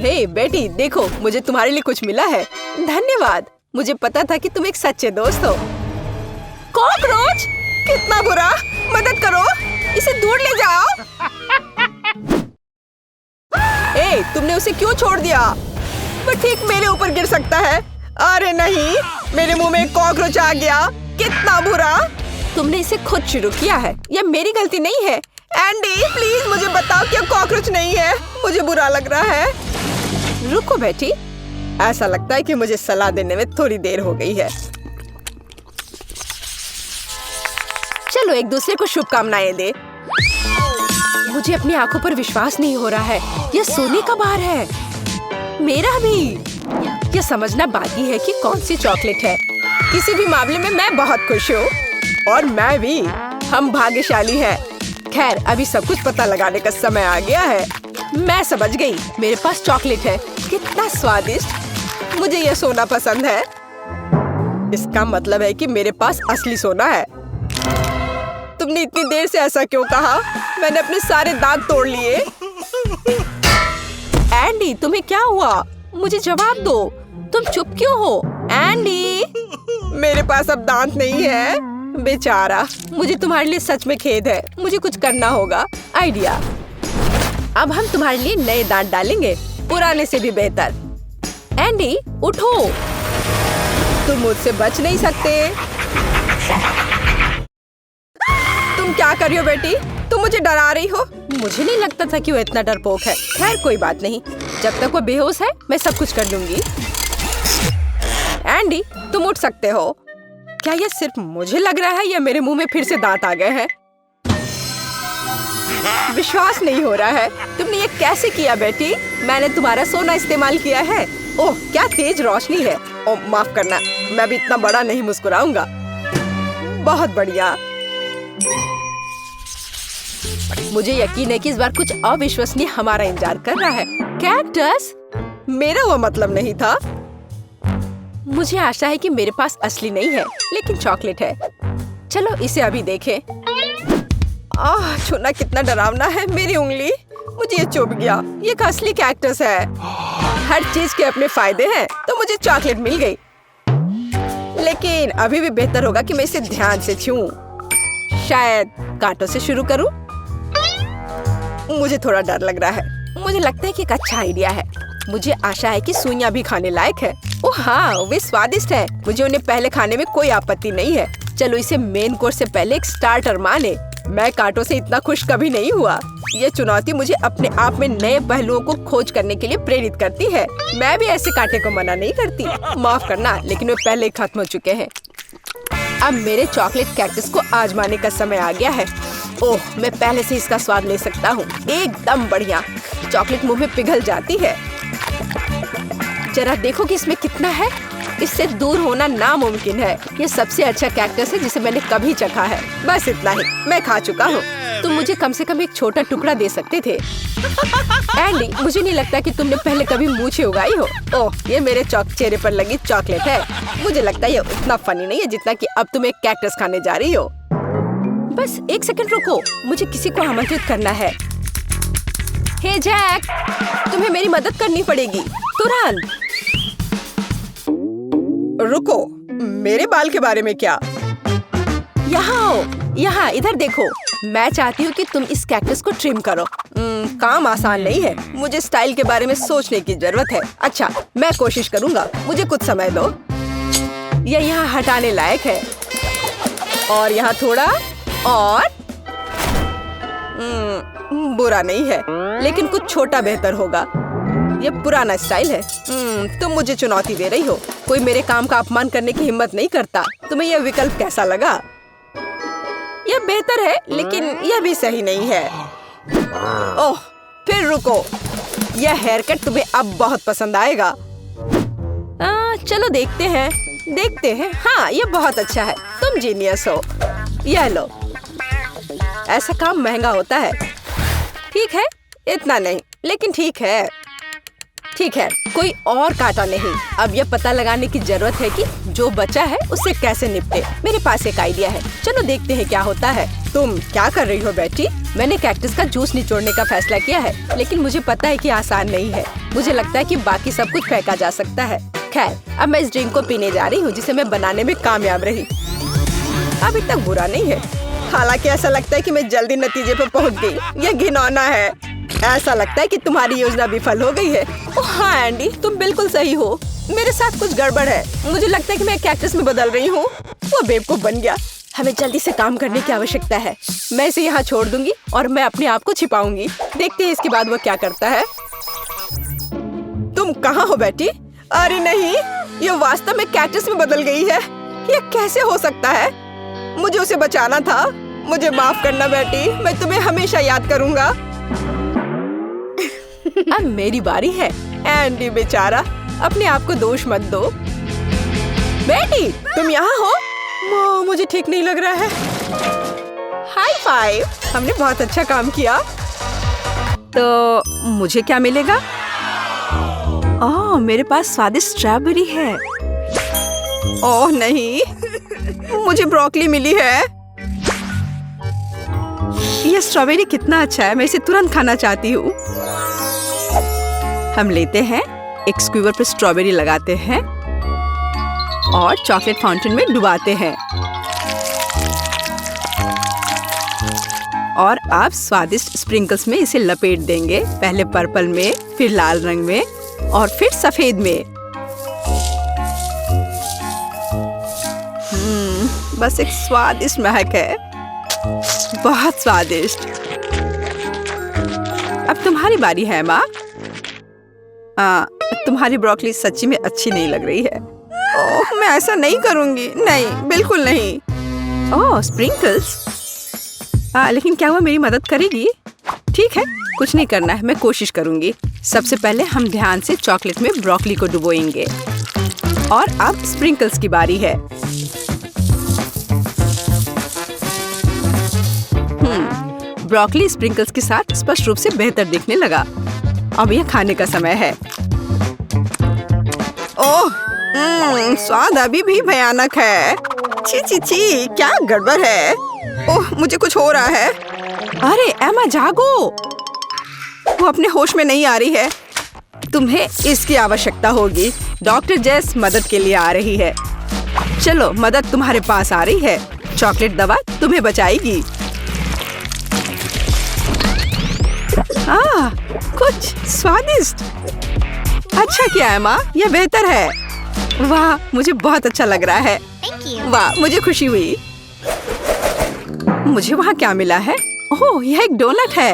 हे बेटी, देखो मुझे तुम्हारे लिए कुछ मिला है। धन्यवाद, मुझे पता था कि तुम एक सच्चे दोस्त हो। कॉकरोच, कितना बुरा, मदद करो, इसे दूर ले जाओ। ए, तुमने उसे क्यों छोड़ दिया? वो ठीक मेरे ऊपर गिर सकता है। अरे नहीं, मेरे मुंह में एक कॉकरोच आ गया। कितना बुरा। तुमने इसे खुद शुरू किया है, यह मेरी गलती नहीं है। एंडी प्लीज मुझे बताओ कि यह कॉकरोच नहीं है। मुझे बुरा लग रहा है। रुको बेटी, ऐसा लगता है कि मुझे सलाह देने में थोड़ी देर हो गई है। चलो एक दूसरे को शुभकामनाएं दे। मुझे अपनी आंखों पर विश्वास नहीं हो रहा है। यह सोने का बार है। मेरा भी। यह समझना बाकी है कि कौन सी चॉकलेट है। किसी भी मामले में मैं बहुत खुश हूँ। और मैं भी। हम भाग्यशाली हैं। खैर, अभी सब कुछ पता लगाने का समय आ गया है। मैं समझ गई, मेरे पास चॉकलेट है। कितना स्वादिष्ट। मुझे यह सोना पसंद है। इसका मतलब है कि मेरे पास असली सोना है। तुमने इतनी देर से ऐसा क्यों कहा? मैंने अपने सारे दांत तोड़ लिए। एंडी, तुम्हें क्या हुआ? मुझे जवाब दो। तुम चुप क्यों हो? एंडी, मेरे पास अब दांत नहीं है। बेचारा, मुझे तुम्हारे लिए सच में खेद है। मुझे कुछ करना होगा। आइडिया, अब हम तुम्हारे लिए नए दांत डालेंगे, पुराने से भी बेहतर। एंडी उठो, तुम मुझसे बच नहीं सकते। तुम क्या कर रही हो बेटी? तुम मुझे डरा रही हो। मुझे नहीं लगता था कि वो इतना डरपोक है। खैर कोई बात नहीं, जब तक वो बेहोश है मैं सब कुछ कर लूंगी। एंडी, तुम उठ सकते हो। क्या ये सिर्फ मुझे लग रहा है या मेरे मुंह में फिर से दांत आ गए हैं? विश्वास नहीं हो रहा है। तुमने ये कैसे किया बेटी? मैंने तुम्हारा सोना इस्तेमाल किया है। ओह, क्या तेज रोशनी है। ओह, माफ करना, मैं भी इतना बड़ा नहीं मुस्कुराऊंगा। बहुत बढ़िया। मुझे यकीन है कि इस बार कुछ अविश्वसनीय हमारा इंतजार कर रहा है। कैक्टस? मेरा वो मतलब नहीं था। मुझे आशा है कि मेरे पास असली नहीं है, लेकिन चॉकलेट है। चलो इसे अभी देखें। छूना कितना डरावना है। मेरी उंगली, मुझे ये चुभ गया। ये एक असली कैक्टस है। हर चीज के अपने फायदे हैं, तो मुझे चॉकलेट मिल गई। लेकिन अभी भी बेहतर होगा कि मैं इसे ध्यान से छूऊं। शायद कांटों से शुरू करूं। मुझे थोड़ा डर लग रहा है। मुझे लगता है कि एक अच्छा आइडिया है। मुझे आशा है कि सुइयां भी खाने लायक है। ओह हाँ, वे स्वादिष्ट है। मुझे उन्हें पहले खाने में कोई आपत्ति नहीं है। चलो इसे मेन कोर्स से पहले एक स्टार्टर माने। मैं कांटों से इतना खुश कभी नहीं हुआ। ये चुनौती मुझे अपने आप में नए पहलुओं को खोज करने के लिए प्रेरित करती है। मैं भी ऐसे कांटे को मना नहीं करती। माफ करना, लेकिन वे पहले ही खत्म हो चुके हैं। अब मेरे चॉकलेट कैक्टस को आजमाने का समय आ गया है। ओह, मैं पहले से इसका स्वाद ले सकता हूँ। एकदम बढ़िया। चॉकलेट मुंह में पिघल जाती है। जरा देखो कि इसमें कितना है। इससे दूर होना नामुमकिन है। ये सबसे अच्छा कैक्टस है जिसे मैंने कभी चखा है। बस इतना ही, मैं खा चुका हूँ। तुम मुझे कम से कम एक छोटा टुकड़ा दे सकते थे। एंडी, मुझे नहीं लगता कि तुमने पहले कभी मूछें उगाई हो। ओह, ये मेरे चेहरे पर लगी चॉकलेट है। मुझे लगता है ये उतना फनी नहीं है जितना कि अब तुम एक कैक्टस खाने जा रही हो। बस एक सेकंड रुको, मुझे किसी को आमंत्रित करना है। हे जैक, तुम्हें मेरी मदद करनी पड़ेगी तुरंत। रुको, मेरे बाल के बारे में क्या? यहाँ आओ, यहाँ इधर देखो। मैं चाहती हूँ कि तुम इस कैक्टस को ट्रिम करो। काम आसान नहीं है, मुझे स्टाइल के बारे में सोचने की जरूरत है। अच्छा, मैं कोशिश करूँगा, मुझे कुछ समय दो। यह यहाँ हटाने लायक है और यहाँ थोड़ा और बुरा नहीं है, लेकिन कुछ छोटा बेहतर होगा। यह पुराना स्टाइल है। तुम मुझे चुनौती दे रही हो। कोई मेरे काम का अपमान करने की हिम्मत नहीं करता। तुम्हें यह विकल्प कैसा लगा? यह बेहतर है, लेकिन यह भी सही नहीं है। ओह, फिर रुको। यह हेयर कट तुम्हें अब बहुत पसंद आएगा। चलो देखते हैं। हाँ, यह बहुत अच्छा है। तुम जीनियस हो। यह लो। ऐसा काम महंगा होता है। ठीक है, इतना नहीं, लेकिन ठीक है। कोई और कांटा नहीं। अब यह पता लगाने की जरूरत है कि जो बचा है उससे कैसे निपटे। मेरे पास एक आइडिया है। चलो देखते हैं क्या होता है। तुम क्या कर रही हो बेटी? मैंने कैक्टस का जूस निचोड़ने का फैसला किया है, लेकिन मुझे पता है कि आसान नहीं है। मुझे लगता है कि बाकी सब कुछ फेंका जा सकता है। खैर, अब मैं इस ड्रिंक को पीने जा रही हूँ जिसे मैं बनाने में कामयाब रही। अभी तक बुरा नहीं है, हालांकि ऐसा लगता है कि मैं जल्दी नतीजे पर पहुँच गई। यह घिनौना है। ऐसा लगता है कि तुम्हारी योजना विफल हो गई है। ओह हाँ एंडी, तुम बिल्कुल सही हो। मेरे साथ कुछ गड़बड़ है। मुझे लगता है कि मैं कैक्टस में बदल रही हूँ। वो बेवकूफ बन गया। हमें जल्दी से काम करने की आवश्यकता है। मैं इसे यहाँ छोड़ दूंगी और मैं अपने आप को छिपाऊंगी। देखते हैं इसके बाद वो क्या करता है। तुम कहाँ हो बेटी? अरे नहीं, ये वास्तव में कैक्टस में बदल गई है। ये कैसे हो सकता है? मुझे उसे बचाना था। मुझे माफ करना बेटी, मैं तुम्हें हमेशा याद करूंगा। अब मेरी बारी है। एंडी बेचारा, अपने आप को दोष मत दो। बेटी, तुम यहाँ हो? मुझे ठीक नहीं लग रहा है। हाई फाइव, हमने बहुत अच्छा काम किया। तो मुझे क्या मिलेगा? ओह, मेरे पास स्वादिष्ट स्ट्रॉबेरी है। ओह नहीं, मुझे ब्रोकली मिली है। यह स्ट्रॉबेरी कितना अच्छा है, मैं इसे तुरंत खाना चाहती हूँ। हम लेते हैं, एक स्क्यूवर पर स्ट्रॉबेरी लगाते हैं और चॉकलेट फाउंटेन में डुबाते हैं। और आप स्वादिष्ट स्प्रिंकल्स में इसे लपेट देंगे। पहले पर्पल में, फिर लाल रंग में और फिर सफेद में। बस एक स्वादिष्ट महक है, बहुत स्वादिष्ट। अब तुम्हारी बारी है माँ। तुम्हारी ब्रोकली सच्ची में अच्छी नहीं लग रही है। ओह, मैं ऐसा नहीं करूंगी। नहीं, बिल्कुल नहीं। ओह, स्प्रिंकल्स। लेकिन क्या वो मेरी मदद करेगी? ठीक है, कुछ नहीं करना है, मैं कोशिश करूंगी। सबसे पहले हम ध्यान से चॉकलेट में ब्रोकली को डुबोएंगे। और अब स्प्रिंकल्स की बारी है। ब्रोकली स्प्रिंकल्स के साथ स्पष्ट रूप से बेहतर दिखने लगा। अब यह खाने का समय है। ओह, स्वाद अभी भी भयानक है। छी छी छी, क्या गड़बड़ है? ओह, मुझे कुछ हो रहा है। अरे एमा, जागो। वो अपने होश में नहीं आ रही है। तुम्हें इसकी आवश्यकता होगी। डॉक्टर जेस मदद के लिए आ रही है। चलो, मदद तुम्हारे पास आ रही है। चॉकलेट दवा तुम्हें बचाएगी। कुछ स्वादिष्ट। अच्छा किया है माँ, यह बेहतर है। वाह, मुझे बहुत अच्छा लग रहा है। वाह, मुझे खुशी हुई। मुझे वहाँ क्या मिला है? ओह, यह एक डोनट है।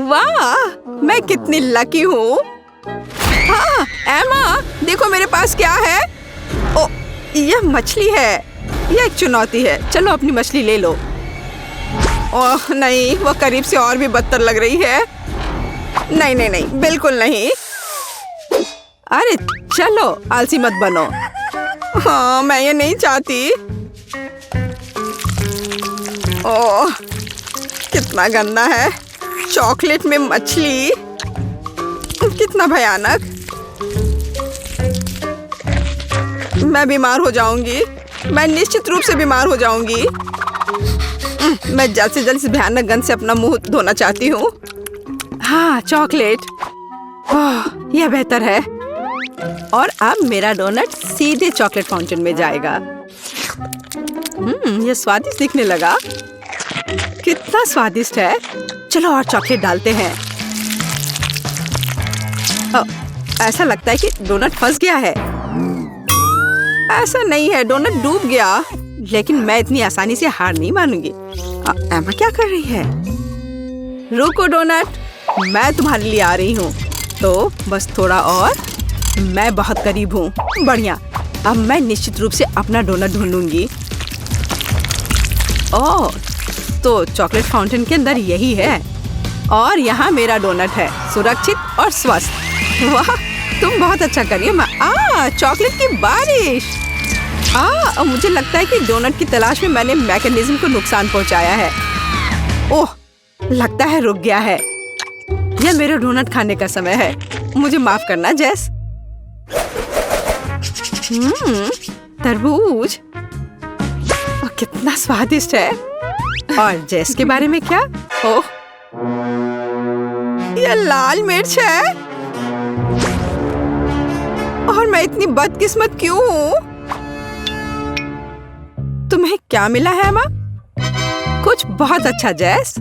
वाह, मैं कितनी लकी हूँ। हाँ, एमा, देखो मेरे पास क्या है। ओह, यह मछली है। यह एक चुनौती है। चलो अपनी मछली ले लो। ओह नहीं, वो करीब से और भी बदतर लग रही है। नहीं नहीं नहीं, बिल्कुल नहीं। अरे चलो, आलसी मत बनो। हाँ, मैं ये नहीं चाहती। ओह, कितना गंदा है। चॉकलेट में मछली, कितना भयानक। मैं बीमार हो जाऊंगी। मैं निश्चित रूप से बीमार हो जाऊंगी। मैं जल्द से जल्द इस भयानक गंध से अपना मुंह धोना चाहती हूँ। हाँ, चॉकलेट। ओह, यह बेहतर है। और अब मेरा डोनट सीधे चॉकलेट फाउंटेन में जाएगा। यह स्वादिष्ट दिखने लगा। कितना स्वादिष्ट है। चलो और चॉकलेट डालते हैं। ऐसा लगता है कि डोनट फंस गया है। ऐसा नहीं है, डोनट डूब गया। लेकिन मैं इतनी आसानी से हार नहीं मानूंगी। एमा क्या कर रही है? रुको डोनट, मैं तुम्हारे लिए आ रही हूँ। तो बस थोड़ा और। मैं बहुत करीब हूँ। बढ़िया। अब मैं निश्चित रूप से अपना डोनट ढूंढूंगी। ओह, तो चॉकलेट फाउंटेन के अंदर यही है और यहाँ मेरा डोनट है, सुरक्षित और स्वस्थ। वाह, तुम बहुत अच्छा कर रही हो। चॉकलेट की बारिश। मुझे लगता है कि डोनट की तलाश में मैंने मैकेनिज्म को नुकसान पहुंचाया है। ओह, लगता है रुक गया है। यह मेरे डोनट खाने का समय है। मुझे माफ करना जेस। तरबूज कितना स्वादिष्ट है। और जेस के बारे में क्या? ओह, यह लाल मिर्च है। और मैं इतनी बदकिस्मत क्यों हूँ? तुम्हें क्या मिला है एमा? कुछ बहुत अच्छा जेस।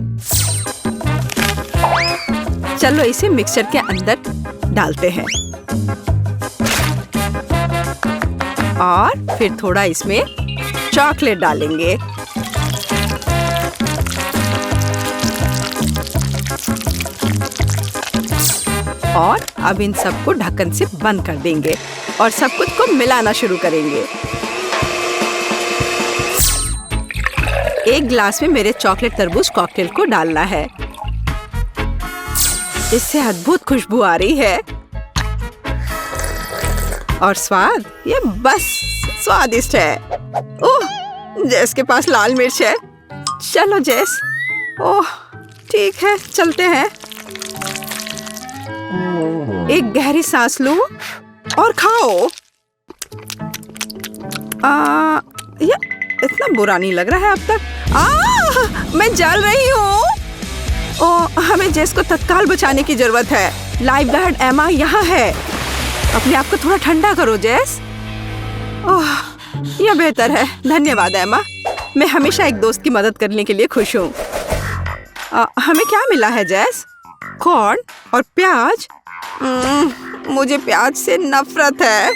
चलो इसे मिक्सचर के अंदर डालते हैं और फिर थोड़ा इसमें चॉकलेट डालेंगे। और अब इन सबको ढक्कन से बंद कर देंगे और सब कुछ को मिलाना शुरू करेंगे। एक ग्लास में मेरे चॉकलेट तरबूज कॉकटेल को डालना है। इससे अद्भुत खुशबू आ रही है और स्वाद ये बस स्वादिष्ट है। ओह, जेस के पास लाल मिर्च है। चलो जेस। ओह, ठीक है, चलते हैं। एक गहरी सांस लो और खाओ। ये इतना बुरा नहीं लग रहा है अब तक। मैं जल रही हूँ। हमें जेस को तत्काल बचाने की जरूरत है। लाइफ गार्ड एमा यहाँ है। अपने आप को थोड़ा ठंडा करो जेस। ओह, यह बेहतर है। धन्यवाद एमा। मैं हमेशा एक दोस्त की मदद करने के लिए खुश हूँ। हमें क्या मिला है जेस? कॉर्न और प्याज। मुझे प्याज से नफरत है।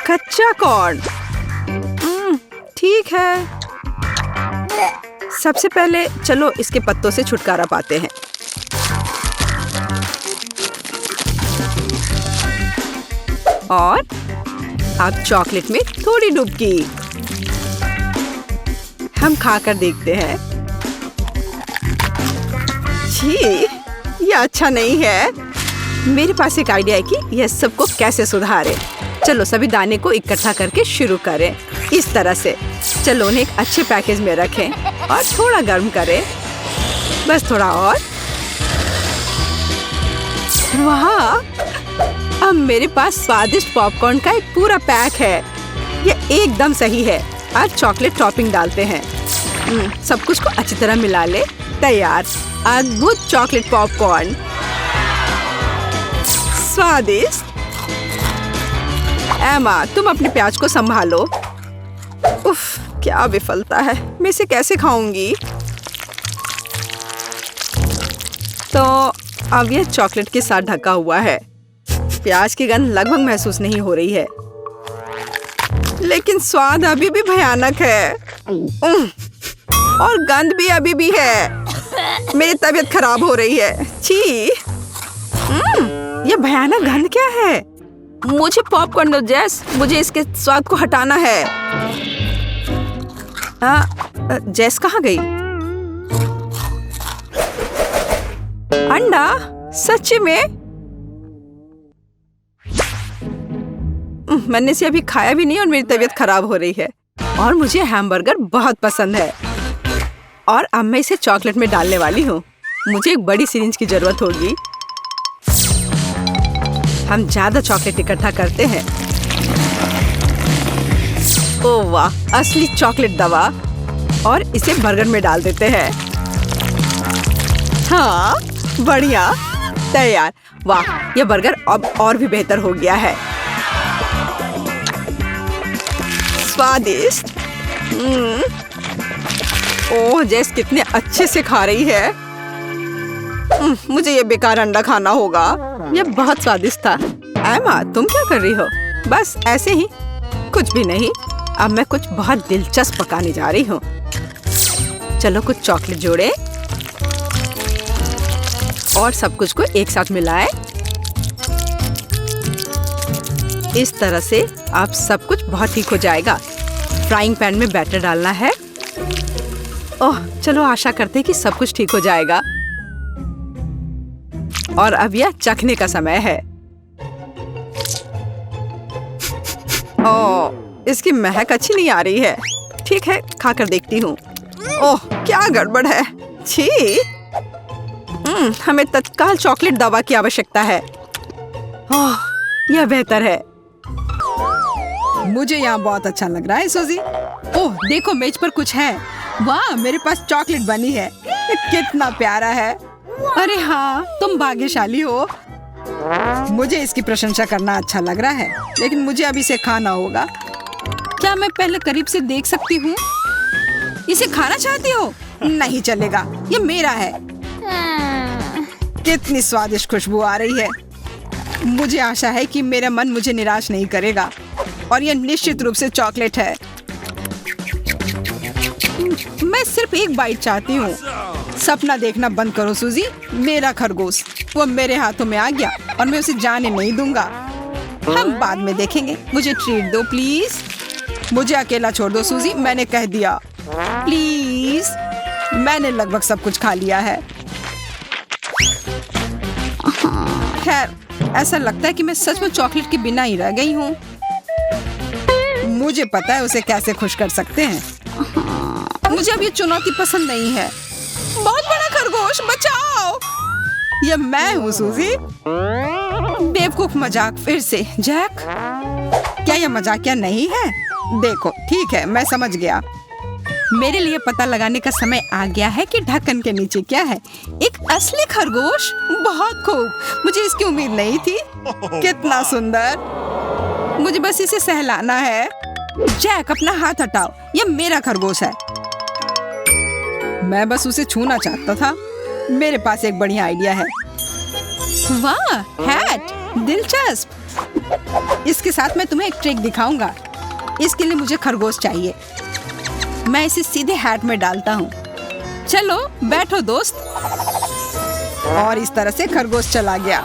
कच्चा कॉर्न। ठीक है। सबसे पहले चलो इसके पत्तों से छुटकारा पाते हैं। और अब चॉकलेट में थोड़ी डुबकी। हम खाकर देखते हैं। छी, यह अच्छा नहीं है। मेरे पास एक आइडिया है कि यह सबको कैसे सुधारे। चलो सभी दाने को इकट्ठा करके शुरू करें। इस तरह से। चलो उन्हें एक अच्छे पैकेज में रखें और थोड़ा गर्म करें। बस थोड़ा और। वाह, अब मेरे पास स्वादिष्ट पॉपकॉर्न का एक पूरा पैक है। यह एकदम सही है। अब चॉकलेट टॉपिंग डालते हैं। सब कुछ को अच्छी तरह मिला ले। तैयार। अद्भुत चॉकलेट पॉपकॉर्न। स्वादिष्ट। एमा, तुम अपने प्याज को संभालो। उफ, क्या विफलता है। मैं इसे कैसे खाऊंगी? तो अब यह चॉकलेट के साथ ढका हुआ है। प्याज की गंध लगभग महसूस नहीं हो रही है, लेकिन स्वाद अभी भी भयानक है। और गंध भी अभी भी है। मेरी तबीयत खराब हो रही है। छी, यह भयानक गंध क्या है? मुझे पॉपकॉर्न दो जेस। मुझे इसके स्वाद को हटाना है। जेस कहाँ गई? अंडा? सच में? मैंने इसे अभी खाया भी नहीं और मेरी तबीयत खराब हो रही है। और मुझे हैमबर्गर बहुत पसंद है। और अब मैं इसे चॉकलेट में डालने वाली हूँ। मुझे एक बड़ी सिरिंज की जरूरत होगी। हम ज्यादा चॉकलेट इकट्ठा करते हैं। ओह वाह, असली चॉकलेट दवा। और इसे बर्गर में डाल देते हैं। हाँ, बढ़िया। तैयार। वाह, यह बर्गर अब और भी बेहतर हो गया है। स्वादिष्ट। ओह, जेस कितने अच्छे से खा रही है। मुझे ये बेकार अंडा खाना होगा। ये बहुत स्वादिष्ट था। एमा, तुम क्या कर रही हो? बस ऐसे ही, कुछ भी नहीं। अब मैं कुछ बहुत दिलचस्प पकाने जा रही हूँ। चलो कुछ चॉकलेट जोड़े और सब कुछ को एक साथ मिलाएं। इस तरह से अब सब कुछ बहुत ठीक हो जाएगा। फ्राइंग पैन में बैटर डालना है। ओह, चलो आशा करते हैं कि सब कुछ ठीक हो जाएगा। और अब यह चखने का समय है। ओह, इसकी महक अच्छी नहीं आ रही है। ठीक है, खाकर देखती हूँ। ओह, क्या गड़बड़ है। छी, हमें तत्काल चॉकलेट दवा की आवश्यकता है। ओह, यह बेहतर है। मुझे यहाँ बहुत अच्छा लग रहा है सूजी। ओह, देखो मेज पर कुछ है। वाह, मेरे पास चॉकलेट बनी है। कितना प्यारा है। अरे हाँ, तुम भाग्यशाली हो। मुझे इसकी प्रशंसा करना अच्छा लग रहा है, लेकिन मुझे अब इसे खाना होगा। क्या मैं पहले करीब से देख सकती हूँ? इसे खाना चाहती हो? नहीं चलेगा, ये मेरा है। कितनी स्वादिष्ट खुशबू आ रही है। मुझे आशा है कि मेरा मन मुझे निराश नहीं करेगा और यह निश्चित रूप से चॉकलेट है। मैं सिर्फ एक बाइट चाहती हूँ। सपना देखना बंद करो सूजी। मेरा खरगोश, वो मेरे हाथों में आ गया और मैं उसे जाने नहीं दूंगा। हम बाद में देखेंगे। मुझे ट्रीट दो प्लीज। मुझे अकेला छोड़ दो सूजी, मैंने कह दिया। प्लीज। मैंने लगभग सब कुछ खा लिया है। खैर, ऐसा लगता है कि मैं सच में चॉकलेट के बिना ही रह गई हूँ। मुझे पता है उसे कैसे खुश कर सकते हैं। मुझे अब ये चुनौती पसंद नहीं है। बहुत बड़ा खरगोश, बचाओ। ये मैं हूँ सूजी। बेवकूफ मजाक फिर से। जैक, क्या यह मजाकिया नहीं है? देखो, ठीक है, मैं समझ गया। मेरे लिए पता लगाने का समय आ गया है कि ढक्कन के नीचे क्या है। एक असली खरगोश। बहुत खूब, मुझे इसकी उम्मीद नहीं थी। कितना सुंदर। मुझे बस इसे सहलाना है। जैक, अपना हाथ हटाओ, ये मेरा खरगोश है। मैं बस उसे छूना चाहता था। मेरे पास एक बढ़िया आइडिया है। वाह, हैट, दिलचस्प। इसके साथ मैं तुम्हें एक ट्रिक दिखाऊंगा। इसके लिए मुझे खरगोश चाहिए। मैं इसे सीधे हैट में डालता हूँ। चलो बैठो दोस्त। और इस तरह से खरगोश चला गया।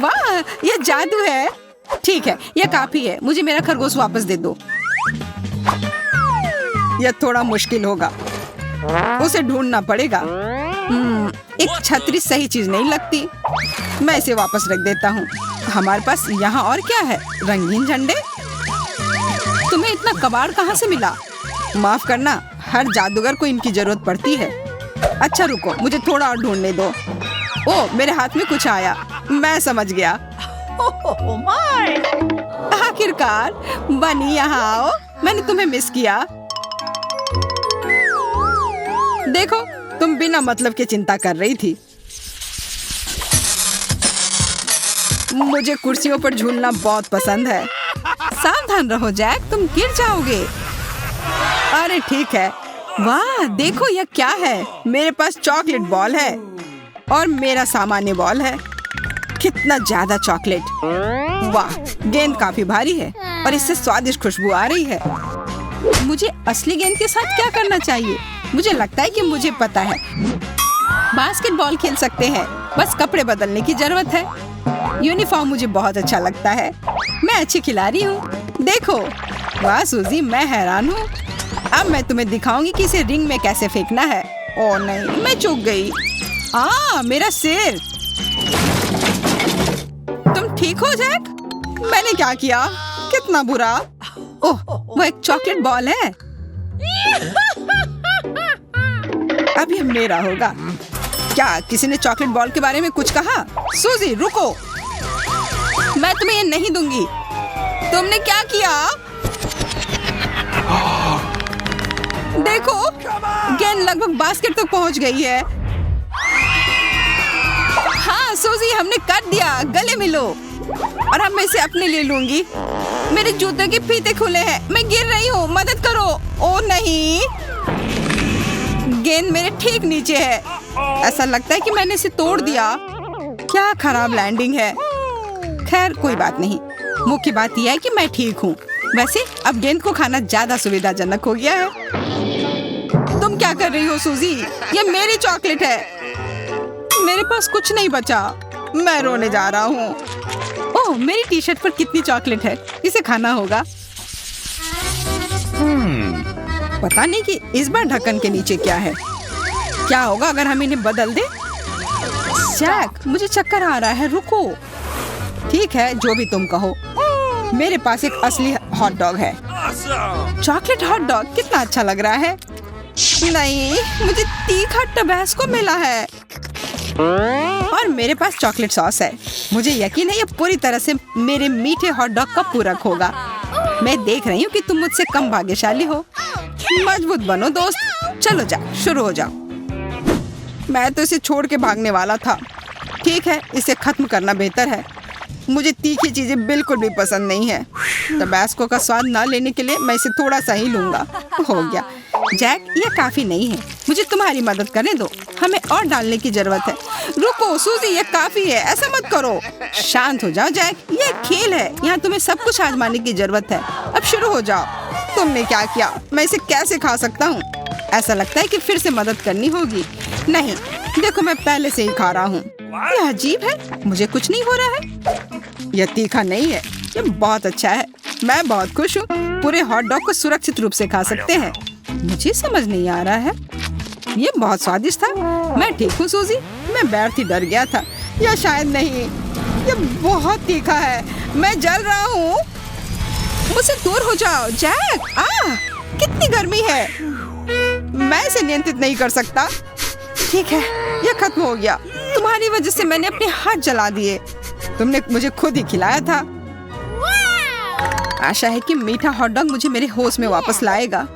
वाह, यह जादू है। ठीक है, यह काफी है। मुझे मेरा खरगोश वापस दे दो। यह थोड़ा मुश्किल होगा, उसे ढूंढना पड़ेगा। एक छतरी सही चीज नहीं लगती। मैं इसे वापस रख देता हूँ। हमारे पास यहाँ और क्या है? रंगीन झंडे। तुम्हें इतना कबाड़ कहाँ से मिला? माफ करना, हर जादूगर को इनकी जरूरत पड़ती है। अच्छा रुको, मुझे थोड़ा और ढूंढने दो। ओह, मेरे हाथ में कुछ आया। मैं समझ गया। आखिरकार बनी, यहाँ आओ। मैंने तुम्हें मिस किया। देखो, तुम बिना मतलब के चिंता कर रही थी। मुझे कुर्सियों पर झूलना बहुत पसंद है। सावधान रहो जैक, तुम गिर जाओगे। अरे ठीक है। वाह, देखो यह क्या है। मेरे पास चॉकलेट बॉल है और मेरा सामान्य बॉल है। कितना ज्यादा चॉकलेट। वाह, गेंद काफी भारी है और इससे स्वादिष्ट खुशबू आ रही है। मुझे असली गेंद के साथ क्या करना चाहिए? मुझे लगता है कि मुझे पता है। बास्केटबॉल खेल सकते हैं, बस कपड़े बदलने की जरूरत है। यूनिफॉर्म मुझे बहुत अच्छा लगता है। मैं अच्छी खिलाड़ी हूँ। देखो, वाह सूजी, मैं हैरान हूँ। अब मैं तुम्हें दिखाऊंगी कि इसे रिंग में कैसे फेंकना है। ओह नहीं, मैं चूक गई। मेरा सिर। तुम ठीक हो जैक? मैंने क्या किया? कितना बुरा। ओह, वो एक चॉकलेट बॉल है। अब ये मेरा होगा। क्या किसी ने चॉकलेट बॉल के बारे में कुछ कहा? सूजी रुको, मैं तुम्हें ये नहीं दूंगी। तुमने क्या किया? देखो, गेंद लगभग बास्केट तक पहुंच गई है। हाँ सूजी, हमने कर दिया। गले मिलो। लो और अब मैं इसे अपने लिए लूंगी। मेरे जूते के फीते खुले हैं, मैं गिर रही हूँ, मदद करो। ओ नहीं, गेंद मेरे ठीक नीचे है। ऐसा लगता है कि मैंने इसे तोड़ दिया। क्या खराब लैंडिंग है। खैर कोई बात नहीं, मुख्य बात यह है कि मैं ठीक हूँ। वैसे अब गेंद को खाना ज्यादा सुविधाजनक हो गया है। तुम क्या कर रही हो सूजी? ये मेरी चॉकलेट है। मेरे पास कुछ नहीं बचा, मैं रोने जा रहा हूँ। ओह, मेरी टी शर्ट पर कितनी चॉकलेट है, इसे खाना होगा। पता नहीं कि इस बार ढक्कन के नीचे क्या है। क्या होगा अगर हम इन्हें बदल दें? जैक, मुझे चक्कर आ रहा है, रुको। ठीक है, जो भी तुम कहो। मेरे पास एक असली हॉट डॉग है। चॉकलेट हॉट डॉग कितना अच्छा लग रहा है। नहीं, मुझे तीखा टबैस्को मिला है और मेरे पास चॉकलेट सॉस है। मुझे यकीन है ये पूरी तरह से मेरे मीठे हॉट डॉग का पूरक होगा। मैं देख रही हूँ कि तुम मुझसे कम भाग्यशाली हो। मजबूत बनो दोस्त। चलो जाओ, शुरू हो जाओ। मैं तो इसे छोड़ के भागने वाला था। ठीक है, इसे खत्म करना बेहतर है। मुझे तीखी चीजें बिल्कुल भी पसंद नहीं है। टबैस्को का स्वाद ना लेने के लिए मैं इसे थोड़ा सा ही लूंगा। हो गया। जैक, ये काफी नहीं है, मुझे तुम्हारी मदद करने दो। हमें और डालने की जरूरत है। रुको सूजी, ये काफी है, ऐसा मत करो। शांत हो जाओ जैक, ये खेल है, यहाँ तुम्हें सब कुछ आजमाने की जरूरत है। अब शुरू हो जाओ। तुमने क्या किया? मैं इसे कैसे खा सकता हूँ? ऐसा लगता है कि फिर से मदद करनी होगी। नहीं, देखो मैं पहले से ही खा रहा हूँ। यह अजीब है, मुझे कुछ नहीं हो रहा है। यह तीखा नहीं है, ये बहुत अच्छा है। मैं बहुत खुश हूँ। पूरे हॉट डॉग को सुरक्षित रूप से खा सकते हैं। मुझे समझ नहीं आ रहा है। ये बहुत स्वादिष्ट था। मैं ठीक हूँ सूजी, मैं बैठ ही डर गया था। या शायद नहीं, ये बहुत तीखा है। मैं जल रहा हूँ। मुझसे दूर हो जाओ जैक। कितनी गर्मी है, मैं इसे नियंत्रित नहीं कर सकता। ठीक है, ये खत्म हो गया। तुम्हारी वजह से मैंने अपने हाथ जला दिए। तुमने मुझे खुद ही खिलाया था। आशा है कि मीठा हॉट डॉग मुझे मेरे होश में वापस लाएगा।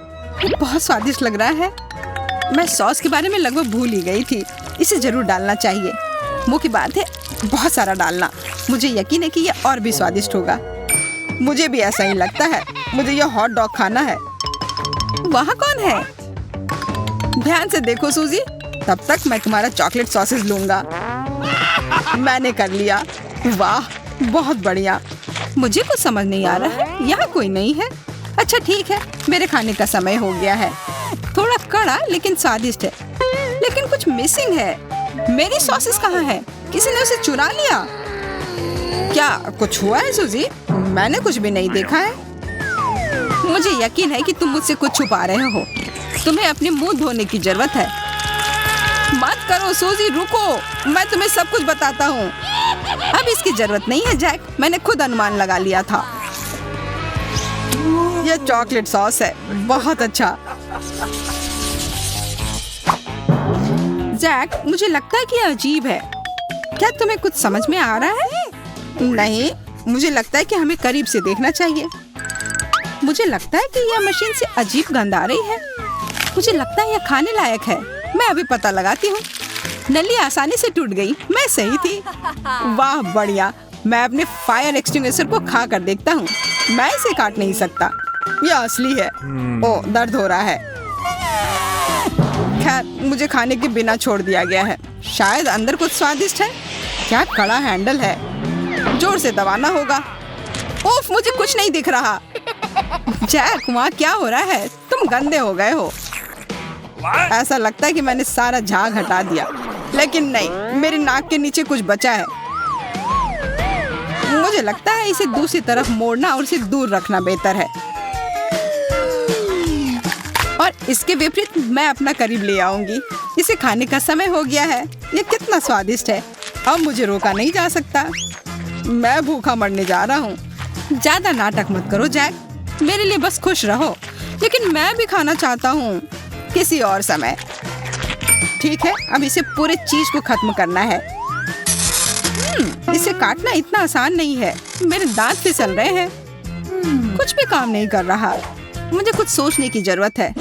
ये बहुत स्वादिष्ट लग रहा है। मैं सॉस के बारे में लगभग भूल ही गई थी। इसे जरूर डालना चाहिए। मुख्य बात है बहुत सारा डालना। मुझे यकीन है कि यह और भी स्वादिष्ट होगा। मुझे भी ऐसा ही लगता है। मुझे यह हॉट डॉग खाना है। वहाँ कौन है? ध्यान से देखो सूजी, तब तक मैं तुम्हारा चॉकलेट सॉसेज लूंगा। मैंने कर लिया। वाह, बहुत बढ़िया। मुझे कुछ समझ नहीं आ रहा है, यहाँ कोई नहीं है। अच्छा ठीक है, मेरे खाने का समय हो गया है। थोड़ा कड़ा लेकिन स्वादिष्ट है, लेकिन कुछ मिसिंग है। मेरी सॉसेस कहाँ है? किसी ने उसे चुरा लिया क्या? कुछ हुआ है सूजी? मैंने कुछ भी नहीं देखा है। मुझे यकीन है कि तुम मुझसे कुछ छुपा रहे हो। तुम्हें अपने मुंह धोने की जरूरत है। मत करो सूजी, रुको, मैं तुम्हें सब कुछ बताता हूँ। अब इसकी जरूरत नहीं है जैक, मैंने खुद अनुमान लगा लिया था। यह चॉकलेट सॉस है, बहुत अच्छा। जैक, मुझे लगता है कि यह अजीब है। क्या तुम्हें कुछ समझ में आ रहा है? नहीं, मुझे लगता है कि हमें करीब से देखना चाहिए। मुझे लगता है कि यह मशीन से अजीब गंध आ रही है। मुझे लगता है यह खाने लायक है। मैं अभी पता लगाती हूँ। नली आसानी से टूट गई, मैं सही थी। वाह बढ़िया। मैं अपने फायर एक्सटिंग्विशर को खा कर देखता हूँ। मैं इसे काट नहीं सकता, यह असली है। ओ, दर्द हो रहा है। खैर, मुझे खाने के बिना छोड़ दिया गया है। शायद अंदर कुछ स्वादिष्ट है। क्या कड़ा हैंडल है, जोर से दबाना होगा। ओफ, मुझे कुछ नहीं दिख रहा। जैक, वहाँ क्या हो रहा है? तुम गंदे हो गए हो। ऐसा लगता है कि मैंने सारा झाग हटा दिया, लेकिन नहीं, मेरी नाक के नीचे कुछ बचा है। मुझे लगता है इसे दूसरी तरफ मोड़ना और इसे दूर रखना बेहतर है। और इसके विपरीत मैं अपना करीब ले आऊंगी। इसे खाने का समय हो गया है। ये कितना स्वादिष्ट है, अब मुझे रोका नहीं जा सकता। मैं भूखा मरने जा रहा हूँ। ज्यादा नाटक मत करो जैक, मेरे लिए बस खुश रहो। लेकिन मैं भी खाना चाहता हूँ, किसी और समय। ठीक है, अब इसे पूरे चीज को खत्म करना है। इसे काटना इतना आसान नहीं है। मेरे दांत फिसल रहे हैं। कुछ भी काम नहीं कर रहा। मुझे कुछ सोचने की जरूरत है।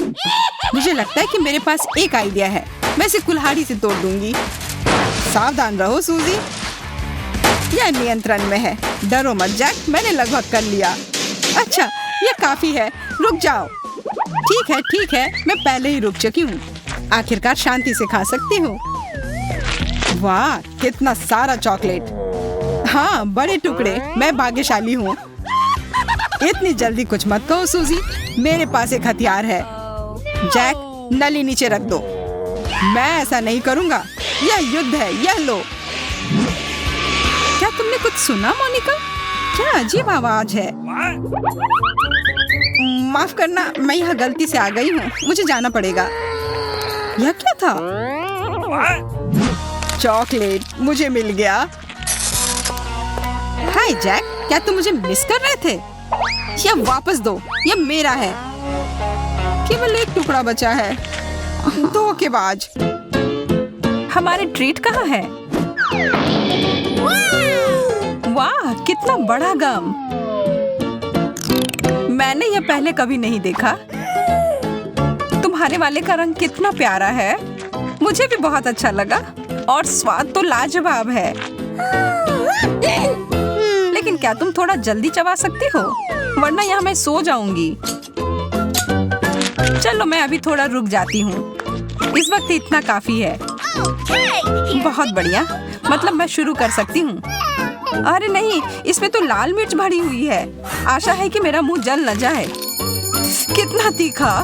मुझे लगता है कि मेरे पास एक आइडिया है। मैं इसे कुल्हाड़ी से तोड़ दूंगी। सावधान रहो सूजी। यह नियंत्रण में है। डरो मत जैक, मैंने लगभग कर लिया। अच्छा, ये काफी है, रुक जाओ। ठीक है, मैं पहले ही रुक चुकी हूँ। आखिरकार शांति से खा सकती हूँ। वाह, कितना सारा चॉकलेट। हाँ, बड़े टुकड़े। मैं भाग्यशाली हूँ। इतनी जल्दी कुछ मत कहो सूजी, मेरे पास एक हथियार है। जैक, नली नीचे रख दो। मैं ऐसा नहीं करूँगा। यह युद्ध है, यह लो। क्या तुमने कुछ सुना मोनिका? क्या अजीब आवाज है। माफ करना, मैं यहाँ गलती से आ गई हूँ। मुझे जाना पड़ेगा। यह क्या था? चॉकलेट मुझे मिल गया। हाय जैक, क्या तुम मुझे मिस कर रहे थे? यह वापस दो, यह मेरा है। केवल एक टुकड़ा बचा है। धोखेबाज। हमारे ट्रीट कहाँ है? वाह, कितना बड़ा गम। मैंने यह पहले कभी नहीं देखा। तुम्हारे वाले का रंग कितना प्यारा है। मुझे भी बहुत अच्छा लगा और स्वाद तो लाजवाब है। लेकिन क्या तुम थोड़ा जल्दी चबा सकती हो, वरना यहाँ मैं सो जाऊंगी। चलो, मैं अभी थोड़ा रुक जाती हूँ। इस वक्त इतना काफी है। बहुत बढ़िया, मतलब मैं शुरू कर सकती हूँ। अरे नहीं, इसमें तो लाल मिर्च भरी हुई है। आशा है कि मेरा मुंह जल न जाए। कितना तीखा।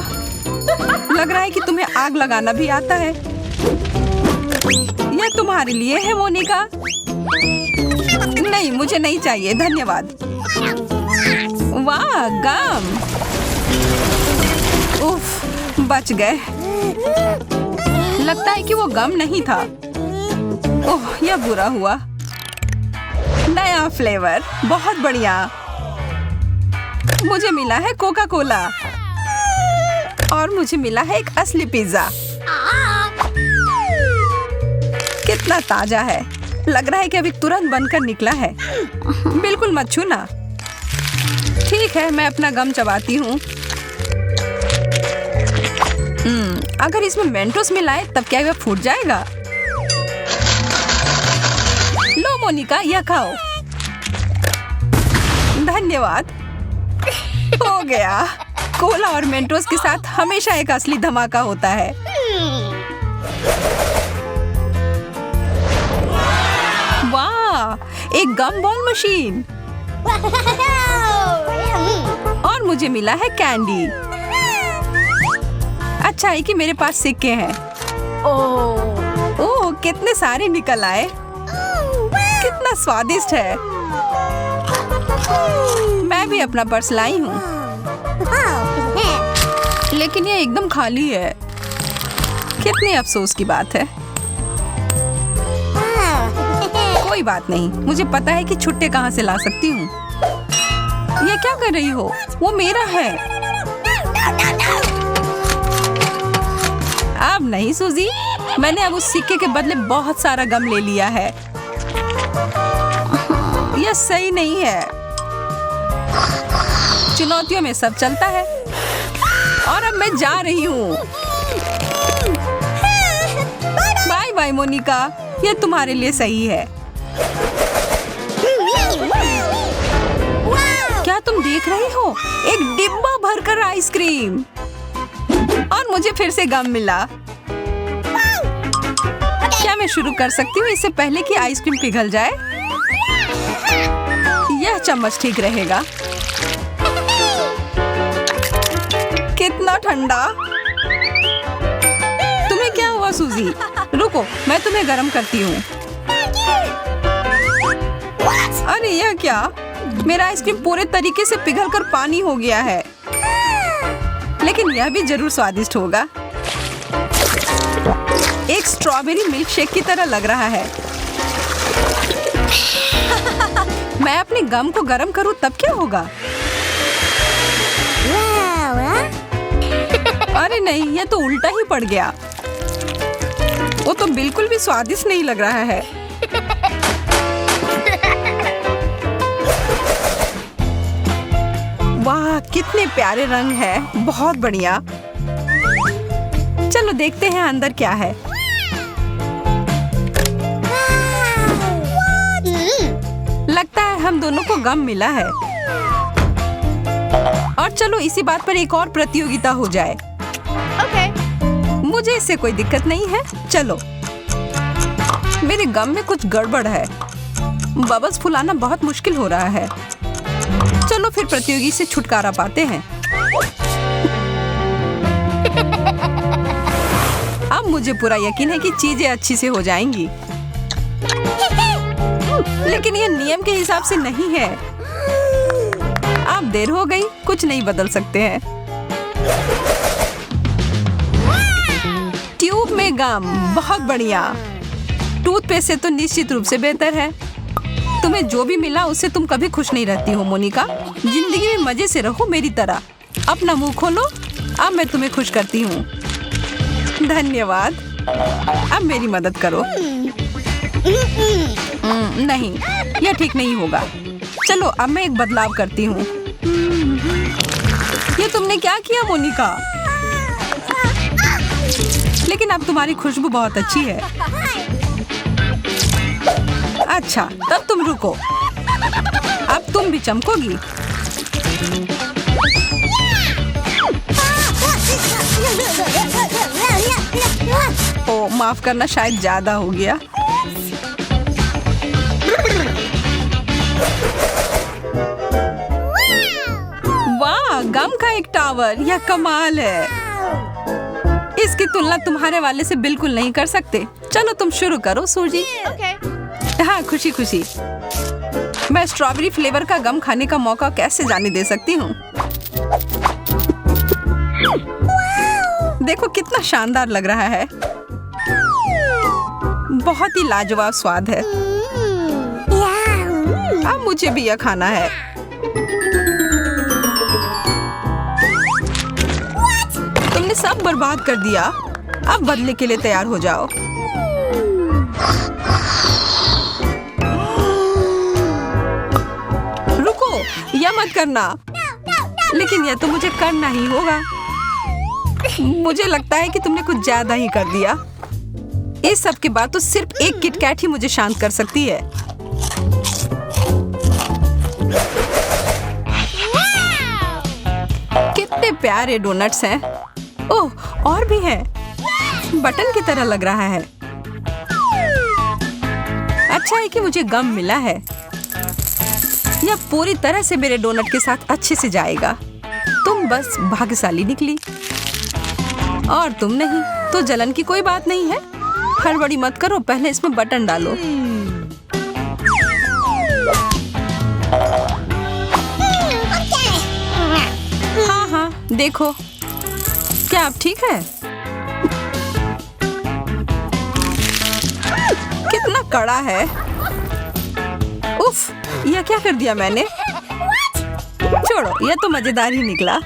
लग रहा है कि तुम्हें आग लगाना भी आता है। यह तुम्हारे लिए है मोनिका। नहीं, मुझे नहीं चाहिए, धन्यवाद। वाह, गम। उफ, बच गए। लगता है कि वो गम नहीं था। ओह, यह बुरा हुआ। नया फ्लेवर, बहुत बढ़िया। मुझे मिला है कोका कोला और मुझे मिला है एक असली पिज्जा। कितना ताजा है। लग रहा है कि अभी तुरंत बनकर निकला है। बिल्कुल मत छूना। ठीक है, मैं अपना गम चबाती हूँ। अगर इसमें मेंटोस मिलाए तब क्या यह फूट जाएगा? लो मोनिका, यह खाओ। धन्यवाद। हो गया। कोला और मेंटोस के साथ हमेशा एक असली धमाका होता है। वाह, एक गम बॉल मशीन। और मुझे मिला है कैंडी। अच्छा है कि मेरे पास सिक्के हैं। ओह, कितने सारे निकल आए। कितना स्वादिष्ट है। मैं भी अपना पर्स लाई हूँ, लेकिन ये एकदम खाली है। कितनी अफसोस की बात है। कोई बात नहीं, मुझे पता है कि छुट्टे कहाँ से ला सकती हूँ। ये क्या कर रही हो? वो मेरा है। अब नहीं सूजी, मैंने अब उस सिक्के के बदले बहुत सारा गम ले लिया है। यह सही नहीं है। चुनौतियों में सब चलता है। और अब मैं जा रही हूँ। बाय बाय मोनिका, यह तुम्हारे लिए सही है। क्या तुम देख रही हो? एक डिब्बा भरकर आइसक्रीम। और मुझे फिर से गम मिला। क्या मैं शुरू कर सकती हूँ इससे पहले कि आइसक्रीम पिघल जाए? यह चम्मच ठीक रहेगा। कितना ठंडा। तुम्हें क्या हुआ सूजी? रुको, मैं तुम्हें गर्म करती हूँ। अरे यह क्या? मेरा आइसक्रीम पूरे तरीके से पिघलकर पानी हो गया है। लेकिन यह भी जरूर स्वादिष्ट होगा। एक स्ट्रॉबेरी मिल्क शेक की तरह लग रहा है। मैं अपने गम को गर्म करूं तब क्या होगा? अरे नहीं, यह तो उल्टा ही पड़ गया। वो तो बिल्कुल भी स्वादिष्ट नहीं लग रहा है। वाह, कितने प्यारे रंग है। बहुत बढ़िया। चलो देखते हैं अंदर क्या है। लगता है हम दोनों को गम मिला है। और चलो इसी बात पर एक और प्रतियोगिता हो जाए। मुझे इससे कोई दिक्कत नहीं है। चलो, मेरे गम में कुछ गड़बड़ है। बबल्स फुलाना बहुत मुश्किल हो रहा है। चलो फिर प्रतियोगी से छुटकारा पाते हैं। अब मुझे पूरा यकीन है कि चीजें अच्छी से हो जाएंगी। लेकिन ये नियम के हिसाब से नहीं है। अब देर हो गई, कुछ नहीं बदल सकते हैं। ट्यूब में गम, बहुत बढ़िया। टूथपेस्ट से तो निश्चित रूप से बेहतर है। तुम्हें जो भी मिला उससे तुम कभी खुश नहीं रहती हो मोनिका। जिंदगी में मजे से रहो मेरी तरह। अपना मुंह खोलो, अब मैं तुम्हें खुश करती हूँ। धन्यवाद। अब मेरी मदद करो। नहीं, यह ठीक नहीं होगा। चलो अब मैं एक बदलाव करती हूँ। ये तुमने क्या किया मोनिका? लेकिन अब तुम्हारी खुशबू बहुत अच्छी है। अच्छा, तब तुम रुको। अब तुम भी चमकोगी। ओ, माफ करना, शायद ज्यादा हो गया। वाह, गम का एक टावर, यह कमाल है। इसकी तुलना तुम्हारे वाले से बिल्कुल नहीं कर सकते। चलो तुम शुरू करो सूजी। हाँ, खुशी खुशी। मैं स्ट्रॉबेरी फ्लेवर का गम खाने का मौका कैसे जाने दे सकती हूँ। देखो कितना शानदार लग रहा है। बहुत ही लाजवाब स्वाद है। अब मुझे भी यह खाना है। तुमने सब बर्बाद कर दिया। अब बदले के लिए तैयार हो जाओ। रुको, यह मत करना। लेकिन यह तो मुझे करना ही होगा। मुझे लगता है कि तुमने कुछ ज्यादा ही कर दिया। इस सब के बाद तो सिर्फ एक किटकैट ही मुझे शांत कर सकती है। कितने प्यारे डोनट्स हैं। ओह, और भी हैं। बटन की तरह लग रहा है। अच्छा है कि मुझे गम मिला है। यह पूरी तरह से मेरे डोनट के साथ अच्छे से जाएगा। तुम बस भाग्यशाली निकली और तुम नहीं, तो जलन की कोई बात नहीं है। हड़बड़ी मत करो, पहले इसमें बटन डालो। हाँ हाँ, देखो, क्या आप ठीक है? कितना कड़ा है। उफ, यह क्या कर दिया मैंने? छोड़ो, यह तो मजेदार ही निकला।